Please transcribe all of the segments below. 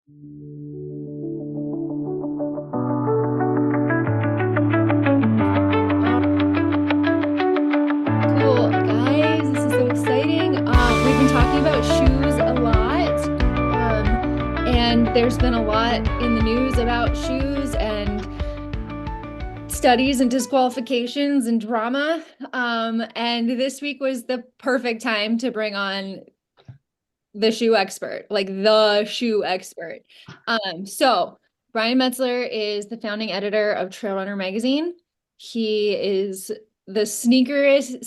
Cool, guys. This is so exciting. We've been talking about shoes a lot, and there's been a lot in the news about shoes and studies and disqualifications and drama. And this week was the perfect time to bring on the shoe expert, like the shoe expert. So Brian Metzler is the founding editor of Trail Runner magazine. He is the sneakeriest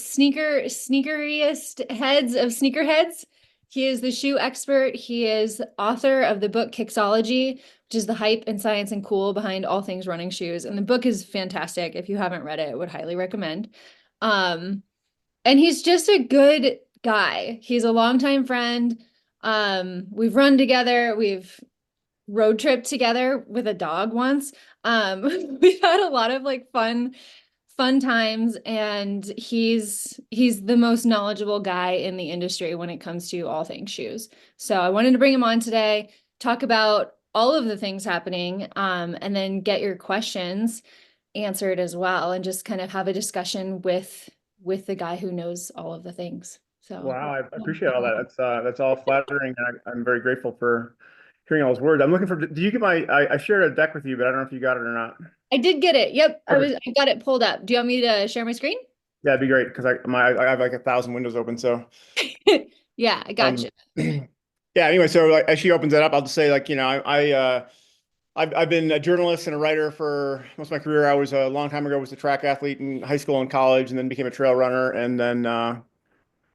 heads of sneakerheads. He is the shoe expert. He is author of the book Kixology, which is the hype and science and cool behind all things running shoes. And the book is fantastic. If you haven't read it, I would highly recommend. Um, and he's just a good guy. He's a longtime friend. We've run together. We've road tripped together with a dog once. We've had a lot of like fun times, and he's the most knowledgeable guy in the industry when it comes to all things shoes. So I wanted to bring him on today, talk about all of the things happening, and then get your questions answered as well, and just kind of have a discussion with the guy who knows all of the things. So Wow, I appreciate all that. That's all flattering, and I'm very grateful for hearing all those words. I'm looking for. Did you get my? I shared a deck with you, but I don't know if you got it or not. I did get it. Yep, Okay. I got it pulled up. Do you want me to share my screen? Yeah, it'd be great because I have like 1,000 windows open. So Yeah, I got you. um, yeah. Anyway, so like, as she opens that up, I'll just say like I've been a journalist and a writer for most of my career. I was a long time ago was a track athlete in high school and college, and then became a trail runner, and then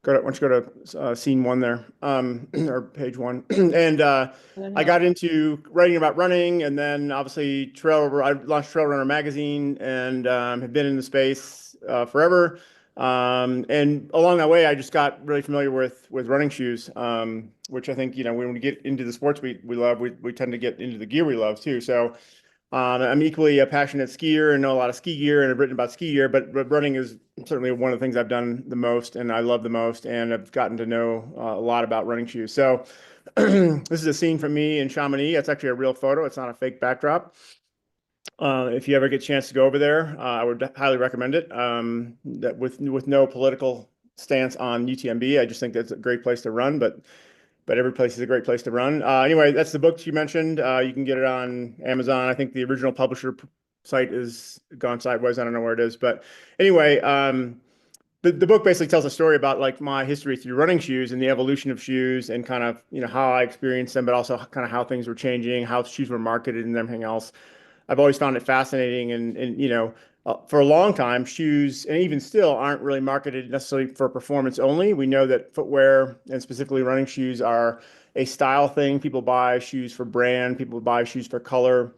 why don't you go to scene one there, or page one, and I don't I know. got into writing about running, and then obviously I launched Trail Runner magazine, and have been in the space forever. And along that way, I just got really familiar with running shoes, which I think when we get into the sports we love, we tend to get into the gear we love too. So I'm equally a passionate skier and know a lot of ski gear and have written about ski gear, but running is certainly one of the things I've done the most and I love the most, and I've gotten to know a lot about running shoes. So this is a scene from me in Chamonix. It's actually a real photo. It's not a fake backdrop. If you ever get a chance to go over there, I would highly recommend it. That with no political stance on UTMB, I just think that's a great place to run, but every place is a great place to run. Anyway, that's the book you mentioned. You can get it on Amazon. I think the original publisher site is gone sideways. I don't know where it is, but anyway, the book basically tells a story about like my history through running shoes and the evolution of shoes and kind of how I experienced them, but also kind of how things were changing, how shoes were marketed, and everything else. I've always found it fascinating, and for a long time, shoes and even still aren't really marketed necessarily for performance only. We know that footwear and specifically running shoes are a style thing. People buy shoes for brand, people buy shoes for color,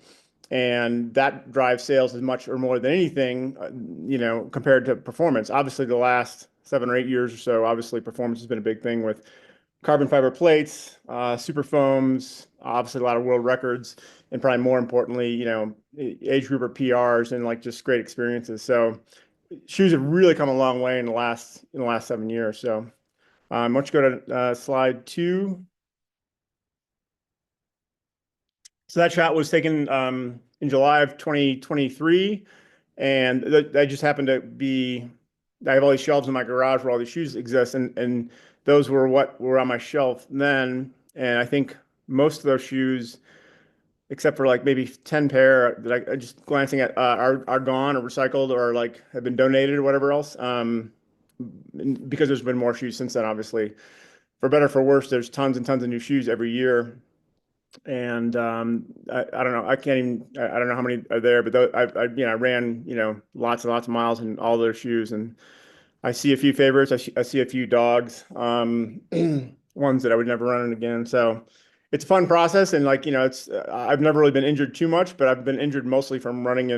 and that drives sales as much or more than anything, compared to performance. Obviously, the last 7 or 8 years or so, obviously performance has been a big thing with carbon fiber plates, super foams, obviously a lot of world records, and probably more importantly, age group or PRs and like just great experiences. So shoes have really come a long way in the last 7 years. So why don't you go to slide 2? So that shot was taken in July of 2023, and that just happened to be. I have all these shelves in my garage where all these shoes exist, and those were what were on my shelf then. And I think most of those shoes, except for like maybe 10 pair that I just glancing at, are gone or recycled or like have been donated or whatever else. Because there's been more shoes since then, obviously. For better or for worse, there's tons and tons of new shoes every year. And I don't know. I don't know how many are there, but I ran lots and lots of miles in all their shoes, and I see a few favorites. I see a few dogs, ones that I would never run in again. So it's a fun process, and like it's I've never really been injured too much, but I've been injured mostly from running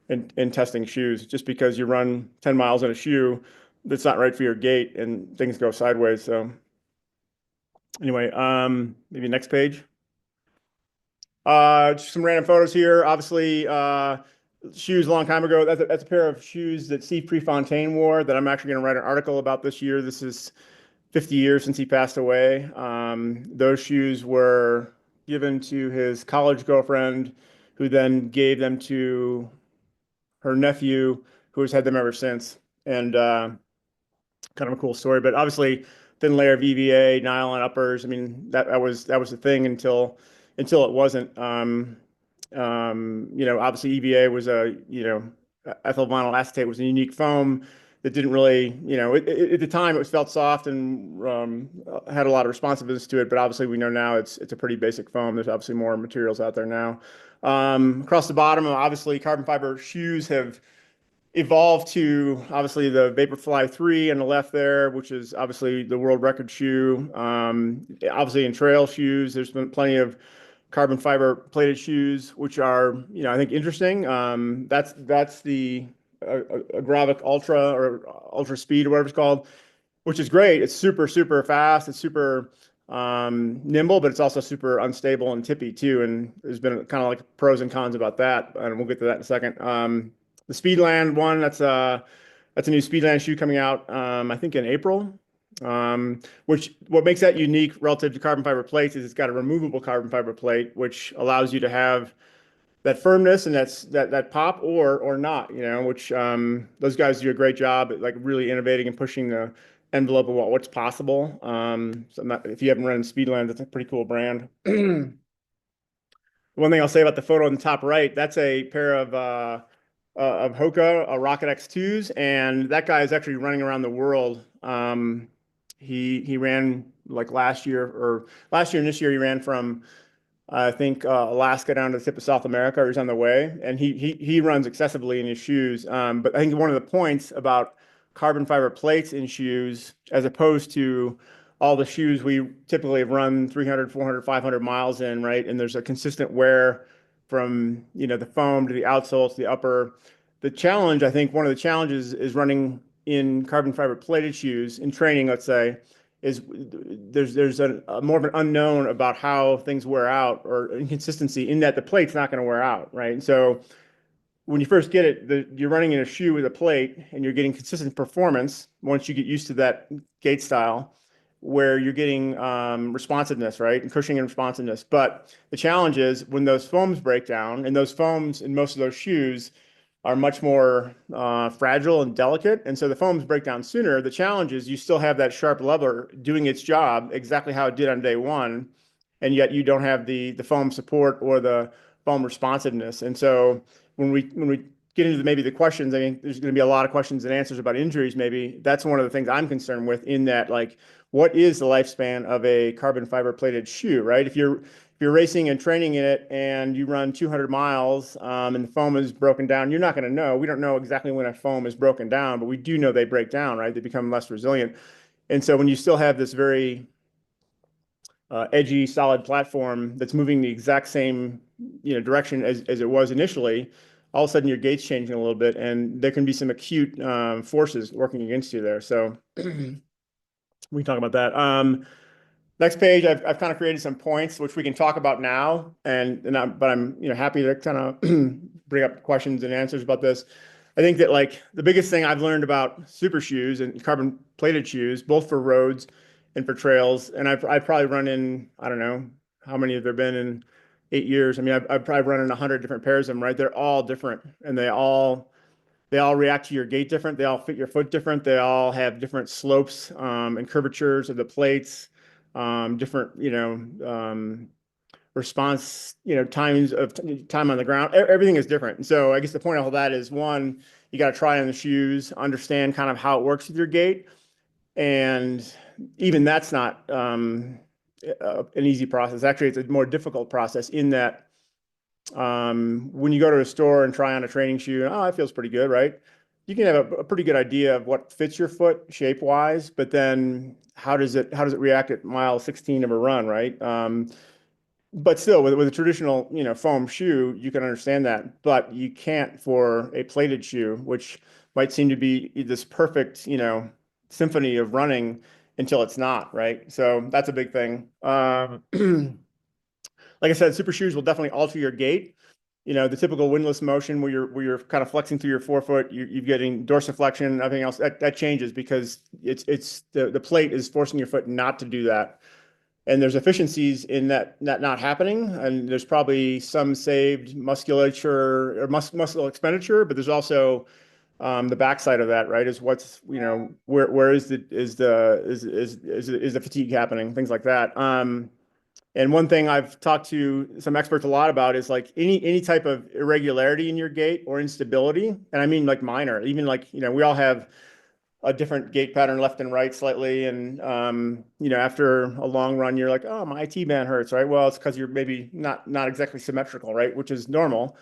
and testing shoes. Just because you run 10 miles in a shoe that's not right for your gait, and things go sideways. So anyway, maybe next page. Just some random photos here. Obviously, shoes a long time ago. That's a pair of shoes that Steve Prefontaine wore that I'm actually going to write an article about this year. This is 50 years since he passed away. Those shoes were given to his college girlfriend, who then gave them to her nephew, who has had them ever since. And kind of a cool story. But obviously, thin layer of EVA, nylon uppers. I mean, that was the thing until it wasn't. Obviously EVA was ethyl vinyl acetate was a unique foam that didn't really, at the time it was felt soft and had a lot of responsiveness to it. But obviously, we know now it's a pretty basic foam. There's obviously more materials out there now. Across the bottom, obviously, carbon fiber shoes have evolved to obviously the Vaporfly 3 on the left there, which is obviously the world record shoe. Obviously in trail shoes, there's been plenty of carbon fiber plated shoes, which are, I think interesting. That's the Agravic Ultra or Ultra Speed or whatever it's called, which is great. It's super, super fast. It's super nimble, but it's also super unstable and tippy too. And there's been kind of like pros and cons about that, and we'll get to that in a second. The Speedland one, that's a new Speedland shoe coming out, I think in April. Which what makes that unique relative to carbon fiber plates is it's got a removable carbon fiber plate, which allows you to have that firmness and that pop or not, which those guys do a great job at like really innovating and pushing the envelope of what's possible. If you haven't run in Speedland, that's a pretty cool brand. One thing I'll say about the photo on the top right, that's a pair of Hoka Rocket X2s, and that guy is actually running around the world. He ran like last year and this year he ran from I think Alaska down to the tip of South America, or he's on the way, and he runs excessively in his shoes. But I think one of the points about carbon fiber plates in shoes, as opposed to all the shoes we typically have run 300, 400, 500 miles in, right? And there's a consistent wear from, the foam to the outsole to the upper. The challenge, I think one of the challenges is running in carbon fiber plated shoes in training, let's say, is there's a more of an unknown about how things wear out or inconsistency in that the plate's not going to wear out, right? And so when you first get it, you're running in a shoe with a plate and you're getting consistent performance once you get used to that gait style, where you're getting responsiveness, right? And cushioning and responsiveness. But the challenge is when those foams break down, and those foams in most of those shoes are much more fragile and delicate. And so the foams break down sooner. The challenge is you still have that sharp lever doing its job exactly how it did on day one, and yet you don't have the foam support or the foam responsiveness. And so when we get into maybe the questions, I mean, there's going to be a lot of questions and answers about injuries. Maybe that's one of the things I'm concerned with, in that, like, what is the lifespan of a carbon fiber plated shoe, right? If you're racing and training in it and you run 200 miles and the foam is broken down, you're not going to know. We don't know exactly when a foam is broken down, but we do know they break down, right? They become less resilient. And so when you still have this very edgy, solid platform that's moving the exact same direction as it was initially, all of a sudden your gait's changing a little bit, and there can be some acute forces working against you there. So we can talk about that. Next page, I've kind of created some points which we can talk about now, but I'm happy to kind of bring up questions and answers about this. I think that, like, the biggest thing I've learned about super shoes and carbon plated shoes, both for roads and for trails, and I've probably run in, I don't know how many have there been in 8 years. I mean, I've probably run in 100 different pairs of them, right? They're all different, and they all react to your gait different. They all fit your foot different. They all have different slopes and curvatures of the plates, different, response, times of time on the ground. Everything is different. And so I guess the point of all that is, one, you got to try on the shoes, understand kind of how it works with your gait. And even that's not an easy process. Actually, it's a more difficult process, in that when you go to a store and try on a training shoe, oh, it feels pretty good, right? You can have a pretty good idea of what fits your foot shape wise, but then how does it react at mile 16 of a run, right? But still, with a traditional, foam shoe, you can understand that, but you can't for a plated shoe, which might seem to be this perfect, symphony of running until it's not, right? So that's a big thing. Like I said, super shoes will definitely alter your gait. The typical windlass motion where you're kind of flexing through your forefoot, you're getting dorsiflexion and everything else, that changes because it's the plate is forcing your foot not to do that. And there's efficiencies in that not happening, and there's probably some saved musculature or muscle expenditure, but there's also the backside of that, right? Is what's, where is the fatigue happening, things like that. And one thing I've talked to some experts a lot about is like any type of irregularity in your gait or instability, and I mean like minor, even like, we all have a different gait pattern left and right slightly. And, after a long run, you're like, oh, my IT band hurts, right? Well, it's because you're maybe not exactly symmetrical, right? Which is normal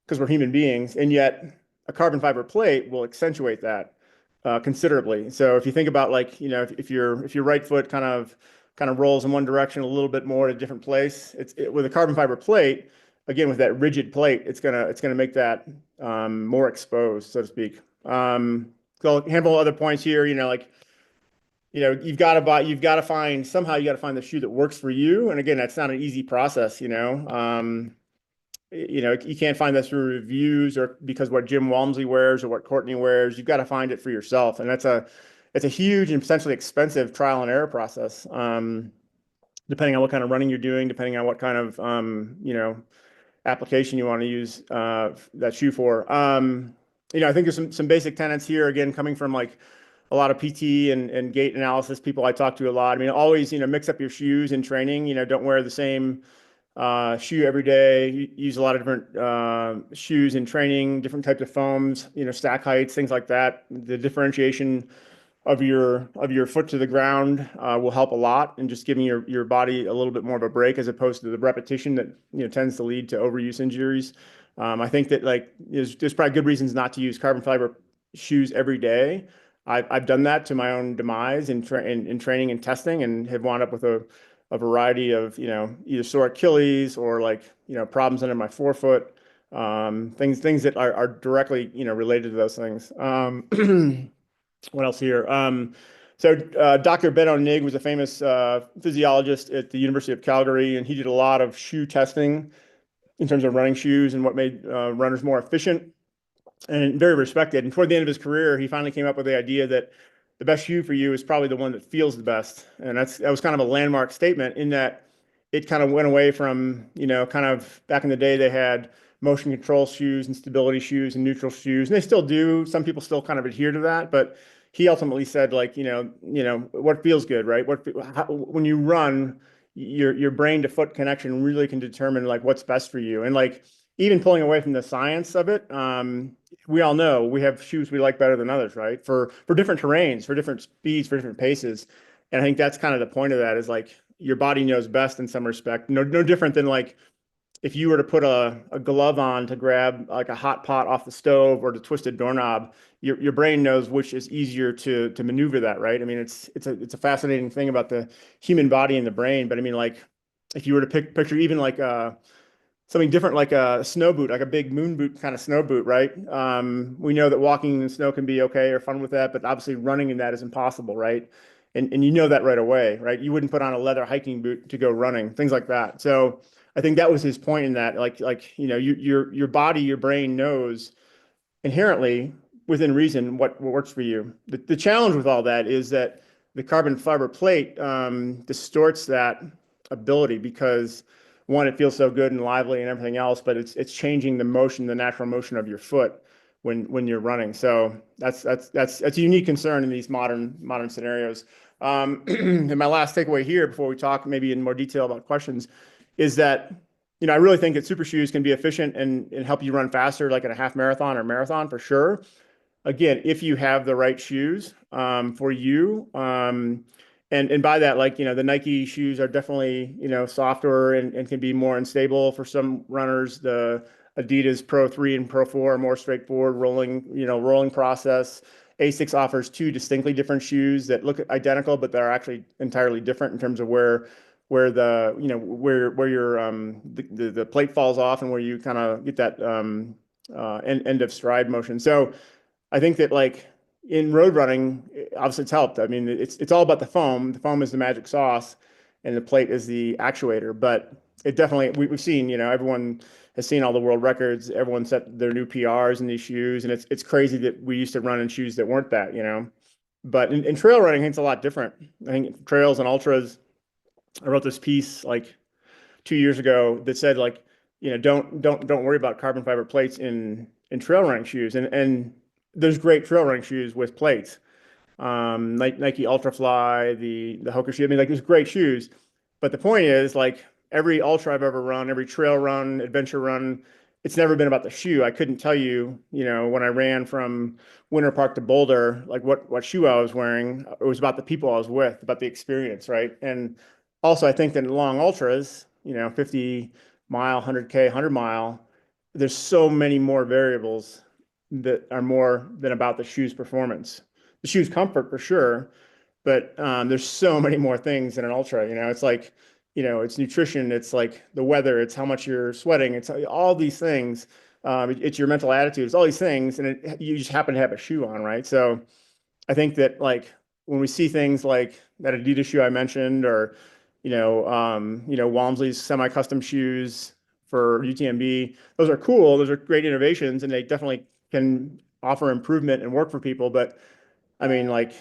because we're human beings. And yet a carbon fiber plate will accentuate that considerably. So if you think about like, if your right foot kind of rolls in one direction a little bit more at a different place, with a carbon fiber plate, again, with that rigid plate, it's gonna make that more exposed, so to speak. So a handful of other points here, you've got to find somehow you got to find the shoe that works for you. And again, that's not an easy process, you can't find this through reviews or because what Jim Walmsley wears or what Courtney wears. You've got to find it for yourself. And it's a huge and potentially expensive trial and error process. Depending on what kind of running you're doing, depending on what kind of, application you want to use that shoe for. I think there's some basic tenets here, again, coming from like a lot of PT and gait analysis people I talk to a lot. I mean, always, mix up your shoes in training. Don't wear the same shoe every day. Use a lot of different shoes in training, different types of foams, stack heights, things like that. The differentiation of your foot to the ground will help a lot in just giving your body a little bit more of a break as opposed to the repetition that tends to lead to overuse injuries. I think that like there's probably good reasons not to use carbon fiber shoes every day. I've done that to my own demise in training and testing, and have wound up with a variety of either sore Achilles or like problems under my forefoot, things that are directly related to those things. What else here? Dr. Benno Nig was a famous physiologist at the University of Calgary, and he did a lot of shoe testing in terms of running shoes and what made runners more efficient and very respected. And toward the end of his career, he finally came up with the idea that the best shoe for you is probably the one that feels the best. And that was kind of a landmark statement in that it kind of went away from, kind of back in the day, they had motion control shoes and stability shoes and neutral shoes, and they still do. Some people still kind of adhere to that, but he ultimately said, like, what feels good, right? When you run, your brain to foot connection really can determine like what's best for you. And like even pulling away from the science of it, we all know we have shoes we like better than others, right? For different terrains, for different speeds, for different paces. And I think that's kind of the point of that is like your body knows best in some respect. No different than like if you were to put a glove on to grab like a hot pot off the stove or to twist a doorknob, your brain knows which is easier to maneuver that, right? I mean, it's a fascinating thing about the human body and the brain. But I mean, like if you were to picture even like something different, like a snow boot, like a big moon boot kind of snow boot, right? We know that walking in the snow can be okay or fun with that, but obviously running in that is impossible, right? And you know that right away, right? You wouldn't put on a leather hiking boot to go running, things like that. So I think that was his point in that, like your body, your brain knows inherently within reason what works for you. The challenge with all that is that the carbon fiber plate distorts that ability because one, it feels so good and lively and everything else, but it's changing the motion, the natural motion of your foot when you're running. So that's a unique concern in these modern scenarios. And my last takeaway here before we talk maybe in more detail about questions is that I really think that super shoes can be efficient and help you run faster, like in a half marathon or marathon for sure. Again, if you have the right shoes for you, and by that, like the Nike shoes are definitely softer and can be more unstable for some runners. The Adidas Pro 3 and Pro 4 are more straightforward rolling process. Asics offers two distinctly different shoes that look identical, but they're actually entirely different in terms of where the where your the plate falls off and where you kind of get that end of stride motion. So I think that like in road running, obviously it's helped. I mean, it's all about the foam. The foam is the magic sauce, and the plate is the actuator. But it definitely we've seen everyone has seen all the world records. Everyone set their new PRs in these shoes, and it's crazy that we used to run in shoes that weren't that. But in trail running, I think it's a lot different. I think trails and ultras, I wrote this piece like 2 years ago that said like, don't worry about carbon fiber plates in trail running shoes. And there's great trail running shoes with plates. Nike Ultrafly, the Hoka shoe. I mean, like there's great shoes, but the point is like every ultra I've ever run, every trail run, adventure run, it's never been about the shoe. I couldn't tell you, when I ran from Winter Park to Boulder, like what shoe I was wearing. It was about the people I was with, about the experience, right? And also, I think that in long ultras, 50 mile, 100K, 100 mile, there's so many more variables that are more than about the shoe's performance. The shoe's comfort for sure, but there's so many more things in an ultra. It's like, it's nutrition, it's like the weather, it's how much you're sweating, it's all these things. It's your mental attitude, it's all these things, and you just happen to have a shoe on, right? So I think that like when we see things like that Adidas shoe I mentioned, or Walmsley's semi-custom shoes for UTMB, those are cool. Those are great innovations, and they definitely can offer improvement and work for people. But I mean, like,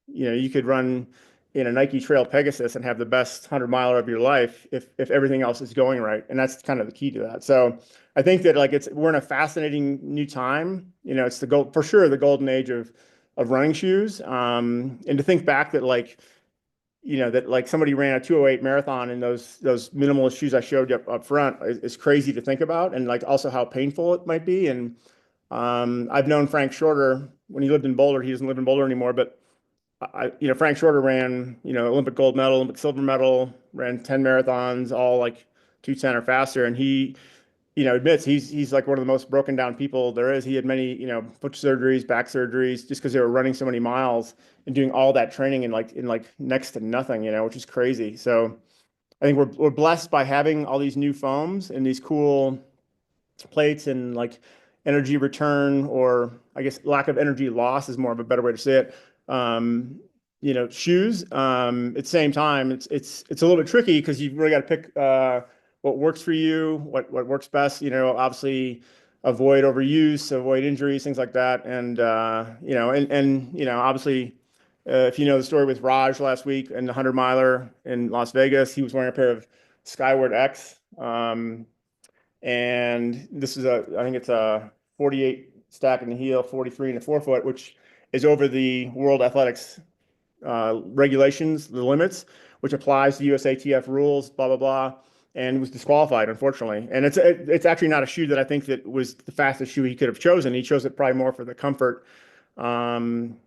you could run in a Nike Trail Pegasus and have the best 100 miler of your life if everything else is going right. And that's kind of the key to that. So I think that like we're in a fascinating new time. It's the gold for sure, the golden age of running shoes. And to think back that like, that like somebody ran a 208 marathon in those minimalist shoes I showed you up front is crazy to think about, and like also how painful it might be. And I've known Frank Shorter when he lived in Boulder. He doesn't live in Boulder anymore, but Frank Shorter ran, Olympic gold medal, Olympic silver medal, ran 10 marathons, all like 2:10 or faster. And he, admits he's like one of the most broken down people there is. He had many, foot surgeries, back surgeries, just because they were running so many miles and doing all that training in like next to nothing, which is crazy. So I think we're blessed by having all these new foams and these cool plates and like energy return, or I guess lack of energy loss is more of a better way to say it. Shoes. At the same time, it's a little bit tricky because you really got to pick what works for you, what works best. Obviously avoid overuse, avoid injuries, things like that. And obviously, if you know the story with Raj last week and the 100 miler in Las Vegas, he was wearing a pair of Skyward X. And this is I think it's a 48 stack in the heel, 43 in the forefoot, which is over the World Athletics regulations, the limits, which applies to USATF rules, blah, blah, blah, and was disqualified, unfortunately. And it's actually not a shoe that I think that was the fastest shoe he could have chosen. He chose it probably more for the comfort, um,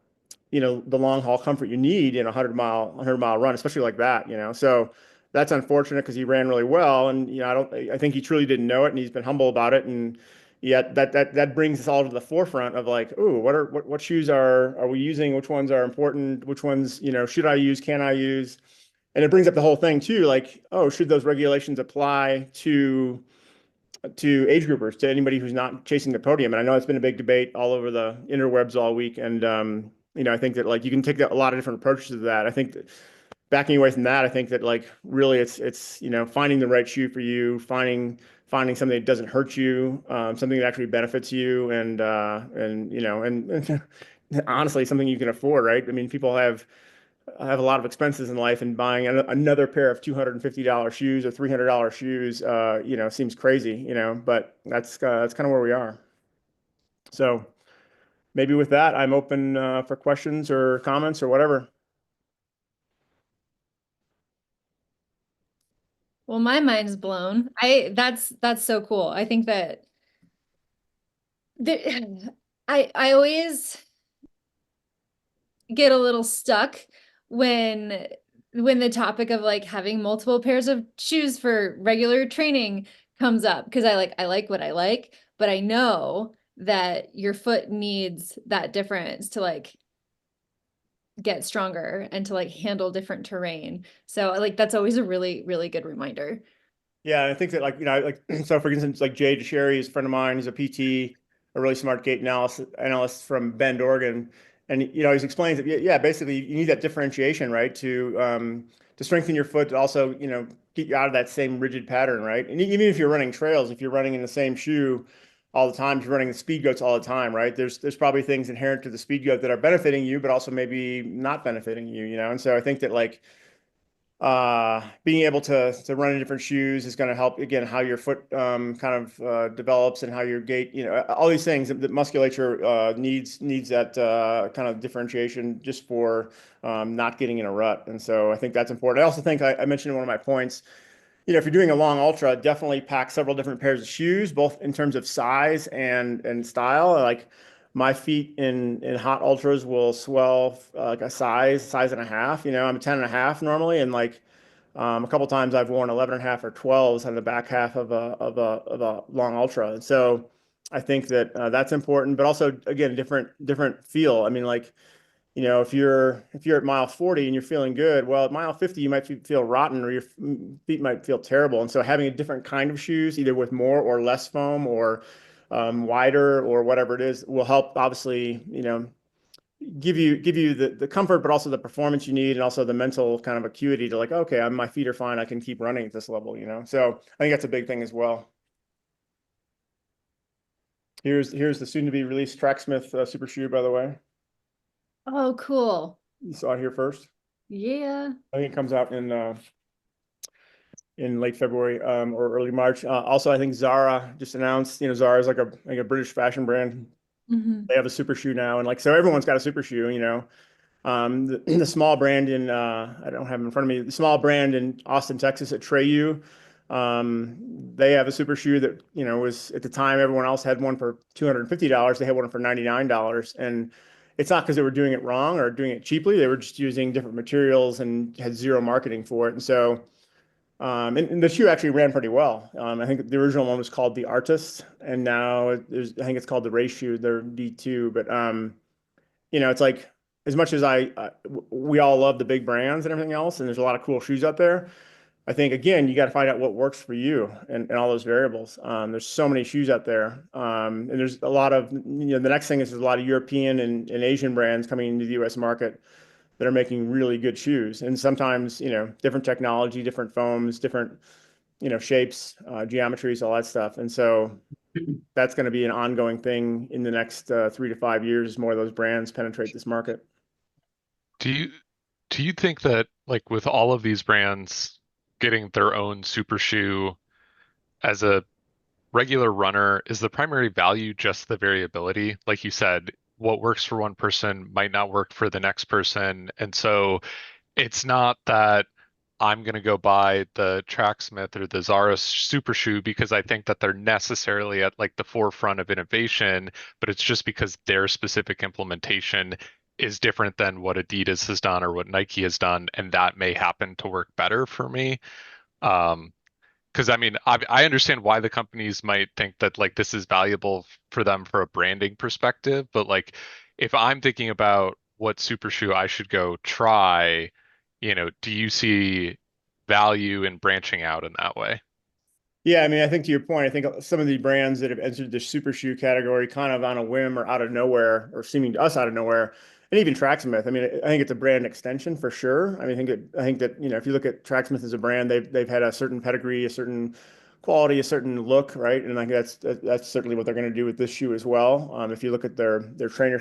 the long haul comfort you need in a 100 mile run, especially like that, So that's unfortunate because he ran really well. And, I think he truly didn't know it, and he's been humble about it. And yet that brings us all to the forefront of like, ooh, what shoes are we using? Which ones are important? Which ones, should I use? Can I use? And it brings up the whole thing too, like, oh, should those regulations apply to age groupers, to anybody who's not chasing the podium? And I know it's been a big debate all over the interwebs all week. And I think that like you can take a lot of different approaches to that. I think that backing away from that, I think that like really it's finding the right shoe for you, finding something that doesn't hurt you, something that actually benefits you, and honestly something you can afford, right? I mean, people have a lot of expenses in life, and buying another pair of $250 shoes or $300 shoes, seems crazy, but that's kind of where we are. So maybe with that, I'm open for questions or comments or whatever. Well, my mind's blown. That's so cool. I think that the, I always get a little stuck when the topic of like having multiple pairs of shoes for regular training comes up, because I like what I like, but I know that your foot needs that difference to like get stronger and to like handle different terrain. So like that's always a really, really good reminder. Yeah, I think that like like so for instance, like Jay DeSherry is a friend of mine. He's a PT, a really smart gait analyst from Bend, Oregon, and he explains that yeah, basically you need that differentiation, right, to strengthen your foot, to also get you out of that same rigid pattern, right? And even if you're running trails, if you're running in the same shoe all the time, if you're running the speed goats all the time, right? There's probably things inherent to the speed goat that are benefiting you, but also maybe not benefiting you, And so I think that like being able to run in different shoes is going to help again how your foot kind of develops and how your gait, all these things that musculature needs that kind of differentiation just for not getting in a rut. And so I think that's important. I also think I mentioned in one of my points, if you're doing a long ultra, definitely pack several different pairs of shoes, both in terms of size and style. Like my feet in hot ultras will swell like a size and a half. I'm a 10 and a half normally, and like a couple times I've worn 11 and a half or 12s on the back half of a long ultra. And so I think that that's important, but also again, different feel. I mean, like if you're at mile 40 and you're feeling good, well, at mile 50 you might feel rotten or your feet might feel terrible. And so having a different kind of shoes, either with more or less foam or wider or whatever it is, will help obviously, give you the comfort, but also the performance you need, and also the mental kind of acuity to like, okay, my feet are fine. I can keep running at this level. So I think that's a big thing as well. Here's the soon to be released Tracksmith super shoe, by the way. Oh, cool. You saw it here first. Yeah. I think it comes out in late February or early March. Also, I think Zara just announced, Zara is like a British fashion brand. Hmm. They have a super shoe now, and like so everyone's got a super shoe. The small brand I don't have them in front of me. The small brand in Austin, Texas at Treyu, they have a super shoe that was at the time everyone else had one for $250. They had one for $99, and it's not because they were doing it wrong or doing it cheaply. They were just using different materials and had zero marketing for it, and so. And the shoe actually ran pretty well. I think the original one was called the Artist, and now I think it's called the Race Shoe. They're D2, but it's like as much as we all love the big brands and everything else, and there's a lot of cool shoes out there. I think again, you got to find out what works for you and all those variables. There's so many shoes out there, and there's a lot of the next thing is there's a lot of European and Asian brands coming into the U.S. market that are making really good shoes. And sometimes, different technology, different foams, different, shapes, geometries, all that stuff. And so that's going to be an ongoing thing in the next 3 to 5 years as more of those brands penetrate this market. Do you do you think that like with all of these brands getting their own super shoe as a regular runner, is the primary value just the variability? Like you said, what works for one person might not work for the next person. And so it's not that I'm going to go buy the Tracksmith or the Zara Super Shoe because I think that they're necessarily at like the forefront of innovation, but it's just because their specific implementation is different than what Adidas has done or what Nike has done, and that may happen to work better for me. Um, because I mean, I understand why the companies might think that like this is valuable for them for a branding perspective, but like if I'm thinking about what super shoe I should go try, do you see value in branching out in that way? Yeah, I mean, I think to your point, I think some of the brands that have entered the super shoe category kind of on a whim or out of nowhere, or seeming to us out of nowhere, and even Tracksmith. I mean, I think it's a brand extension for sure. I mean, I think that if you look at Tracksmith as a brand, they've had a certain pedigree, a certain quality, a certain look, right? And like that's certainly what they're going to do with this shoe as well. If you look at their trainer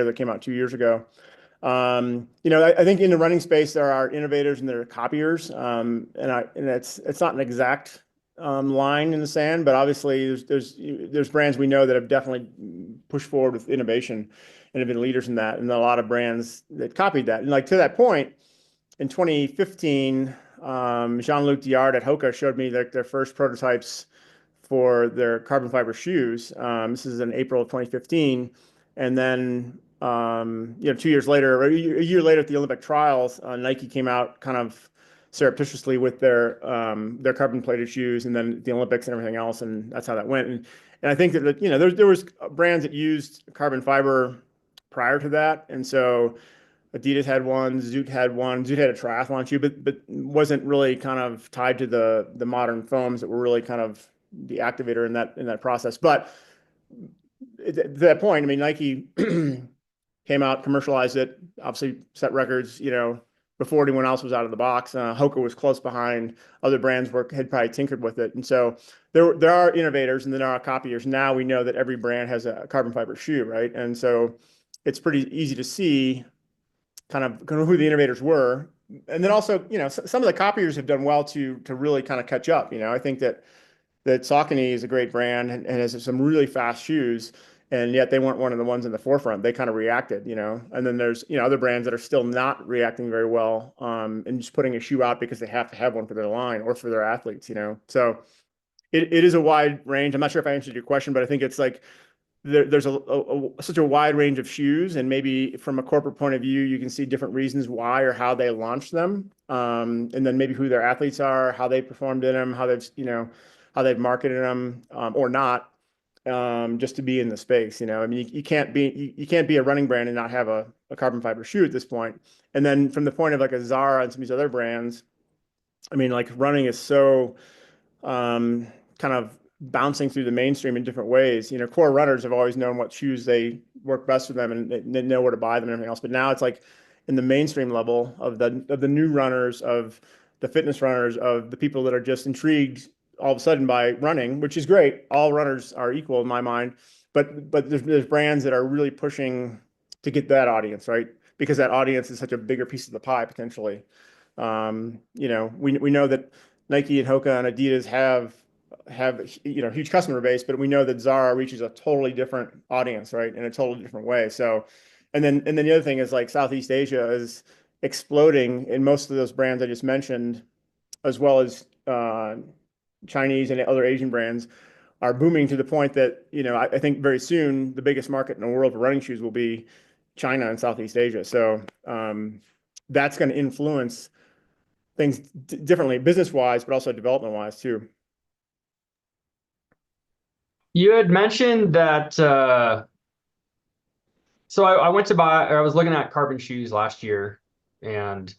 that came out 2 years ago, I think in the running space there are innovators and there are copiers, and it's not an exact line in the sand, but obviously there's brands we know that have definitely pushed forward with innovation and have been leaders in that, and a lot of brands that copied that. And like to that point, in 2015, Jean-Luc Diard at Hoka showed me their first prototypes for their carbon fiber shoes. This is in April of 2015. And then, 2 years later, or a year later at the Olympic trials, Nike came out kind of surreptitiously with their carbon plated shoes, and then the Olympics and everything else. And that's how that went. And I think that, there was brands that used carbon fiber prior to that. And so Adidas had one, Zoot had one. Zoot had a triathlon shoe, but wasn't really kind of tied to the modern foams that were really kind of the activator in that process. But to that point, I mean, Nike came out, commercialized it, obviously set records, before anyone else was out of the box. Hoka was close behind. Other brands had probably tinkered with it, and so there are innovators and there are copiers. Now we know that every brand has a carbon fiber shoe, right? And so it's pretty easy to see kind of who the innovators were. and then also, some of the copiers have done well to really kind of catch up. I think that Saucony is a great brand and has some really fast shoes, and yet they weren't one of the ones in the forefront. They kind of reacted, and then there's, other brands that are still not reacting very well, and just putting a shoe out because they have to have one for their line or for their athletes, So it is a wide range. I'm not sure if I answered your question, but I think it's like there's such a wide range of shoes, and maybe from a corporate point of view, you can see different reasons why or how they launched them, and then maybe who their athletes are, how they performed in them, how they've marketed them, or not, just to be in the space. I mean, you can't be a running brand and not have a carbon fiber shoe at this point. And then from the point of like a Zara and some of these other brands, I mean, like running is so kind of bouncing through the mainstream in different ways. Core runners have always known what shoes they work best for them, and they know where to buy them and everything else. But now it's like in the mainstream level of the new runners, of the fitness runners, of the people that are just intrigued all of a sudden by running, which is great. All runners are equal in my mind, but there's brands that are really pushing to get that audience, right? Because that audience is such a bigger piece of the pie potentially. We know that Nike and Hoka and Adidas have huge customer base, but we know that Zara reaches a totally different audience, right, in a totally different way. So, and then the other thing is like Southeast Asia is exploding in most of those brands I just mentioned, as well as Chinese and other Asian brands are booming to the point that I think very soon the biggest market in the world for running shoes will be China and Southeast Asia. So that's going to influence things differently, business wise, but also development wise too. You had mentioned that, so I went to buy, or I was looking at carbon shoes last year, and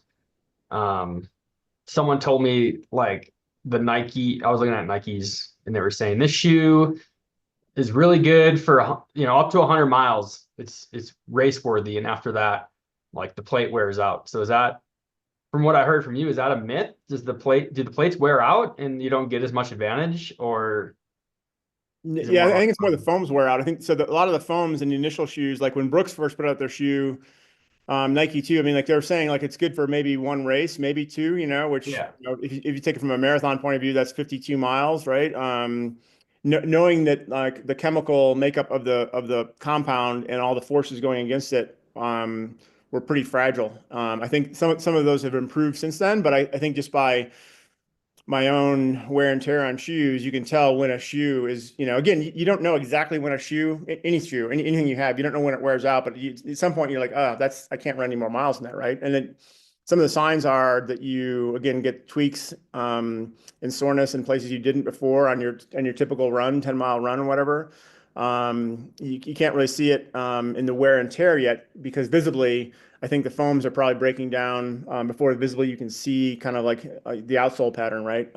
someone told me like the Nike, I was looking at Nikes, and they were saying this shoe is really good for, up to 100 miles. It's race worthy. And after that, like the plate wears out. So is that, from what I heard from you, is that a myth? Do the plates wear out and you don't get as much advantage, or? Yeah, I think it's more the foams wear out. I think so. A lot of the foams in the initial shoes, like when Brooks first put out their shoe, Nike too. I mean, like they were saying, like it's good for maybe one race, maybe two. Which if you take it from a marathon point of view, that's 52 miles, right? Knowing that like the chemical makeup of the compound and all the forces going against it, were pretty fragile. I think some of those have improved since then, but I think just by my own wear and tear on shoes, you can tell when a shoe is, again, you don't know exactly when a shoe, any shoe, anything you have, you don't know when it wears out, but at some point you're like, oh, I can't run any more miles than that, right? And then some of the signs are that you, again, get tweaks and soreness in places you didn't before on your typical run, 10-mile run or whatever. You can't really see it in the wear and tear yet, because visibly, I think the foams are probably breaking down before visibly you can see kind of like the outsole pattern, right?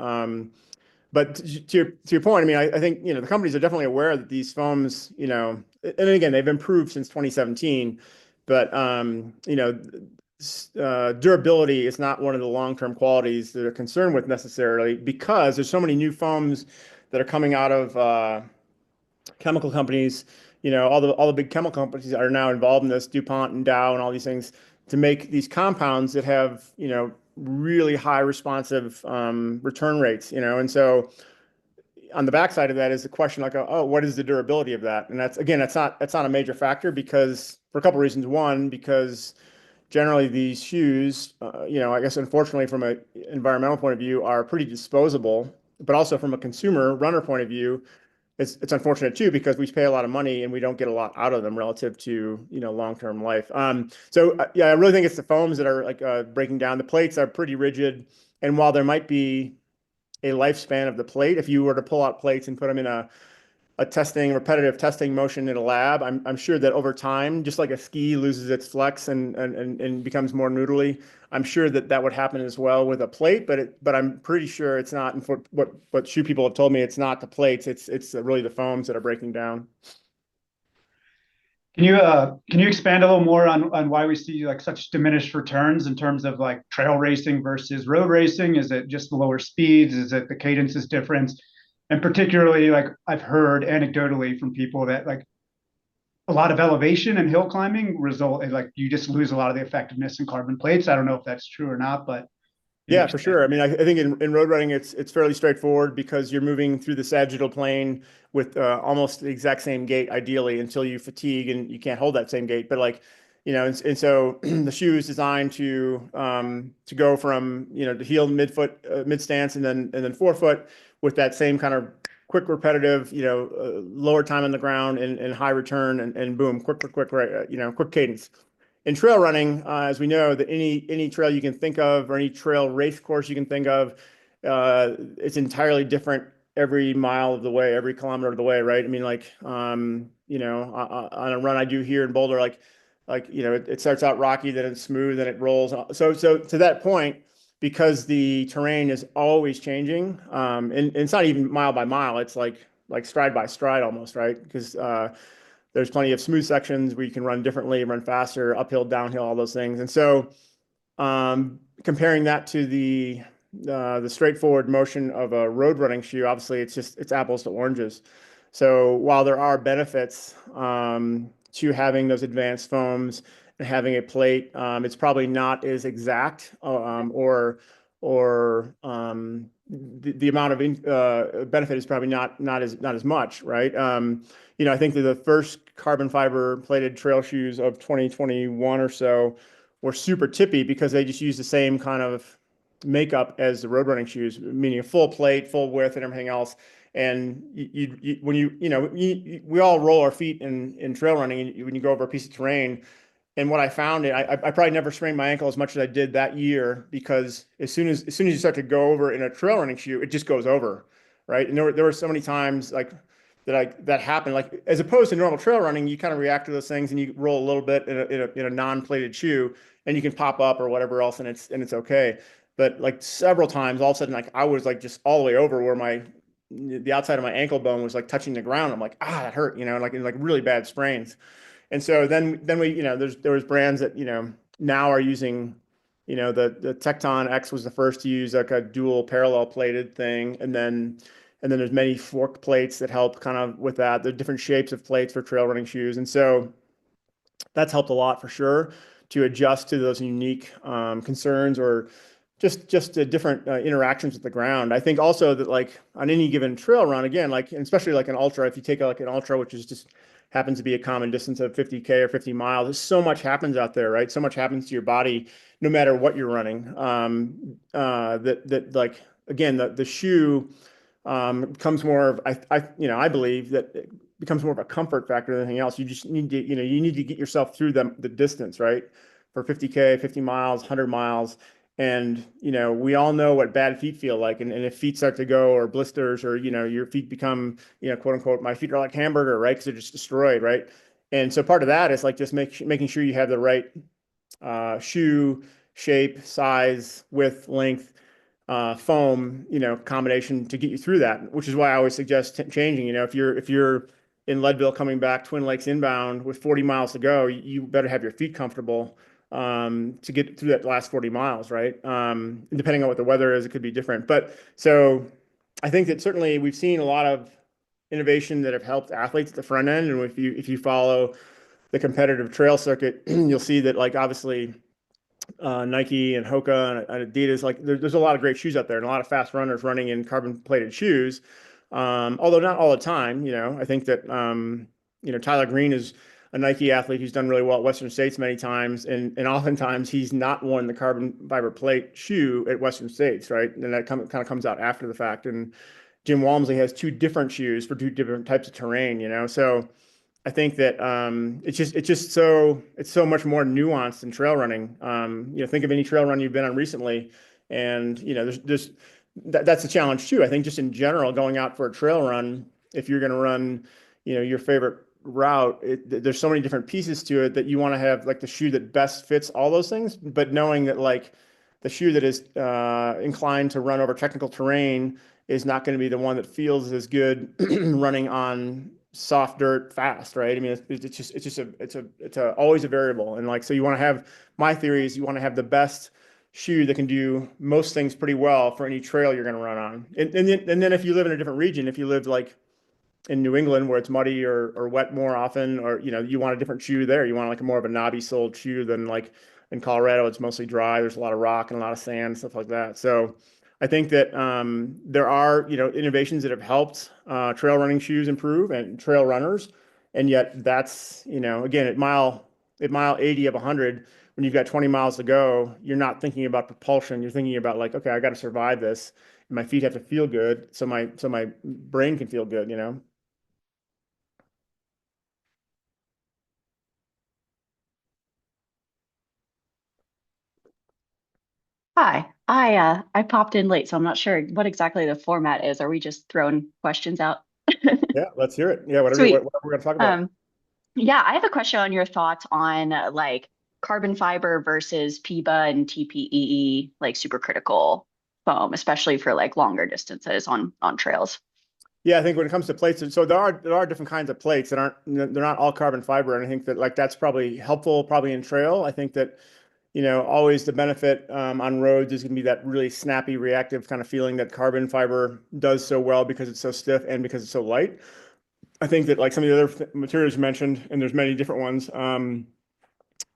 But to your point, I mean, I think the companies are definitely aware that these foams, and again, they've improved since 2017, but durability is not one of the long-term qualities that they're concerned with necessarily, because there's so many new foams that are coming out of chemical companies. All the big chemical companies are now involved in this, DuPont and Dow and all these things, to make these compounds that have really high responsive return rates. And so on the backside of that is the question like, oh, what is the durability of that? And that's not a major factor, because for a couple of reasons. One, because generally these shoes, I guess unfortunately from an environmental point of view, are pretty disposable, but also from a consumer runner point of view, it's unfortunate too, because we pay a lot of money and we don't get a lot out of them relative to long-term life. So yeah, I really think it's the foams that are like breaking down. The plates are pretty rigid, and while there might be a lifespan of the plate, if you were to pull out plates and put them in a repetitive testing motion in a lab, I'm sure that over time, just like a ski loses its flex and becomes more noodly, I'm sure that would happen as well with a plate, but I'm pretty sure it's not. And for what shoe people have told me, it's not the plates, it's really the foams that are breaking down. Can you expand a little more on why we see like such diminished returns in terms of like trail racing versus road racing? Is it just the lower speeds? Is it the cadence is different? And particularly, like I've heard anecdotally from people that like a lot of elevation and hill climbing result like you just lose a lot of the effectiveness in carbon plates. I don't know if that's true or not, but Yeah, for sure. I mean, I think in road running, it's fairly straightforward because you're moving through the sagittal plane with almost the exact same gait, ideally, until you fatigue and you can't hold that same gait. But like, and so the shoe is designed to go from the heel midfoot mid stance and then forefoot with that same kind of quick repetitive lower time on the ground and high return and boom quick right, quick cadence. In trail running, as we know, that any trail you can think of or any trail race course you can think of, it's entirely different every mile of the way, every kilometer of the way, right? I mean, like, on a run I do here in Boulder, it starts out rocky, then it's smooth, then it rolls. So to that point, because the terrain is always changing, and it's not even mile by mile, it's like stride by stride almost, right? Because there's plenty of smooth sections where you can run differently, run faster, uphill, downhill, all those things. And so comparing that to the straightforward motion of a road running shoe, obviously it's apples to oranges. So while there are benefits to having those advanced foams and having a plate, it's probably not as exact or the amount of benefit is probably not as much, right? I think that the first carbon fiber plated trail shoes of 2021 or so were super tippy because they just use the same kind of makeup as the road running shoes, meaning a full plate, full width, and everything else. And we all roll our feet in trail running when you go over a piece of terrain. And what I found, I probably never sprained my ankle as much as I did that year because as soon as you start to go over in a trail running shoe, it just goes over, right? And there were so many times like that happened. Like as opposed to normal trail running, you kind of react to those things and you roll a little bit in a non-plated shoe, and you can pop up or whatever else, and it's okay. But like several times, all of a sudden, like I was like just all the way over where the outside of my ankle bone was like touching the ground. I'm like, that hurt, like in like really bad sprains. And so then we, there was brands that, now are using, the Tecton X was the first to use like a dual parallel plated thing. And then there's many fork plates that help kind of with that. There are different shapes of plates for trail running shoes. And so that's helped a lot for sure to adjust to those unique concerns or just different interactions with the ground. I think also that like on any given trail run, again, like and especially like an ultra, if you take like an ultra, which is just happens to be a common distance of 50K or 50 miles, so much happens out there, right? So much happens to your body, no matter what you're running. That like again, the shoe becomes more of I believe that it becomes more of a comfort factor than anything else. You just need to you need to get yourself through the distance, right? For 50K, 50 miles, 100 miles. And, we all know what bad feet feel like. And if feet start to go or blisters or, your feet become, quote unquote, my feet are like hamburger, right? Because they're just destroyed, right? And so part of that is like just making sure you have the right shoe shape, size, width, length, foam, combination to get you through that, which is why I always suggest changing. If you're in Leadville coming back Twin Lakes inbound with 40 miles to go, you better have your feet comfortable to get through that last 40 miles, right? Depending on what the weather is, it could be different. But so I think that certainly we've seen a lot of innovation that have helped athletes at the front end. And if you follow the competitive trail circuit, you'll see that like obviously Nike and Hoka and Adidas, like there's a lot of great shoes out there and a lot of fast runners running in carbon plated shoes. Although not all the time, I think that, Tyler Green is a Nike athlete who's done really well at Western States many times. And oftentimes he's not worn the carbon fiber plate shoe at Western States, right? And that kind of comes out after the fact. And Jim Walmsley has two different shoes for two different types of terrain, So I think that it's so much more nuanced than trail running. Think of any trail run you've been on recently, and that's a challenge too. I think just in general, going out for a trail run, if you're going to run, your favorite route, there's so many different pieces to it that you want to have like the shoe that best fits all those things. But knowing that like the shoe that is inclined to run over technical terrain is not going to be the one that feels as good running on soft dirt fast, right? I mean, it's always a variable. And like, so you want to have, my theory is you want to have the best shoe that can do most things pretty well for any trail you're going to run on. And then if you live in a different region, if you live like, in New England where it's muddy or wet more often, or, you know, you want a different shoe there. You want like a more of a knobby soled shoe than like in Colorado, it's mostly dry. There's a lot of rock and a lot of sand, stuff like that. So I think that there are, you know, innovations that have helped trail running shoes improve and trail runners. And yet that's, you know, again, at mile 80 of 100, when you've got 20 miles to go, you're not thinking about propulsion. You're thinking about like, okay, I got to survive this. My feet have to feel good so my brain can feel good, you know. Hi, I popped in late, so I'm not sure what exactly the format is. Are we just throwing questions out? Yeah, let's hear it. Yeah, whatever, Sweet. whatever we're gonna talk about. Yeah, I have a question on your thoughts on like carbon fiber versus PBA and TPEE, like supercritical foam, especially for like longer distances on trails. Yeah, I think when it comes to plates, so there are different kinds of plates that aren't, they're not all carbon fiber, and I think that like that's probably helpful, probably in trail. I think that, you know, always the benefit on roads is going to be that really snappy, reactive kind of feeling that carbon fiber does so well because it's so stiff and because it's so light. I think that like some of the other materials you mentioned, and there's many different ones,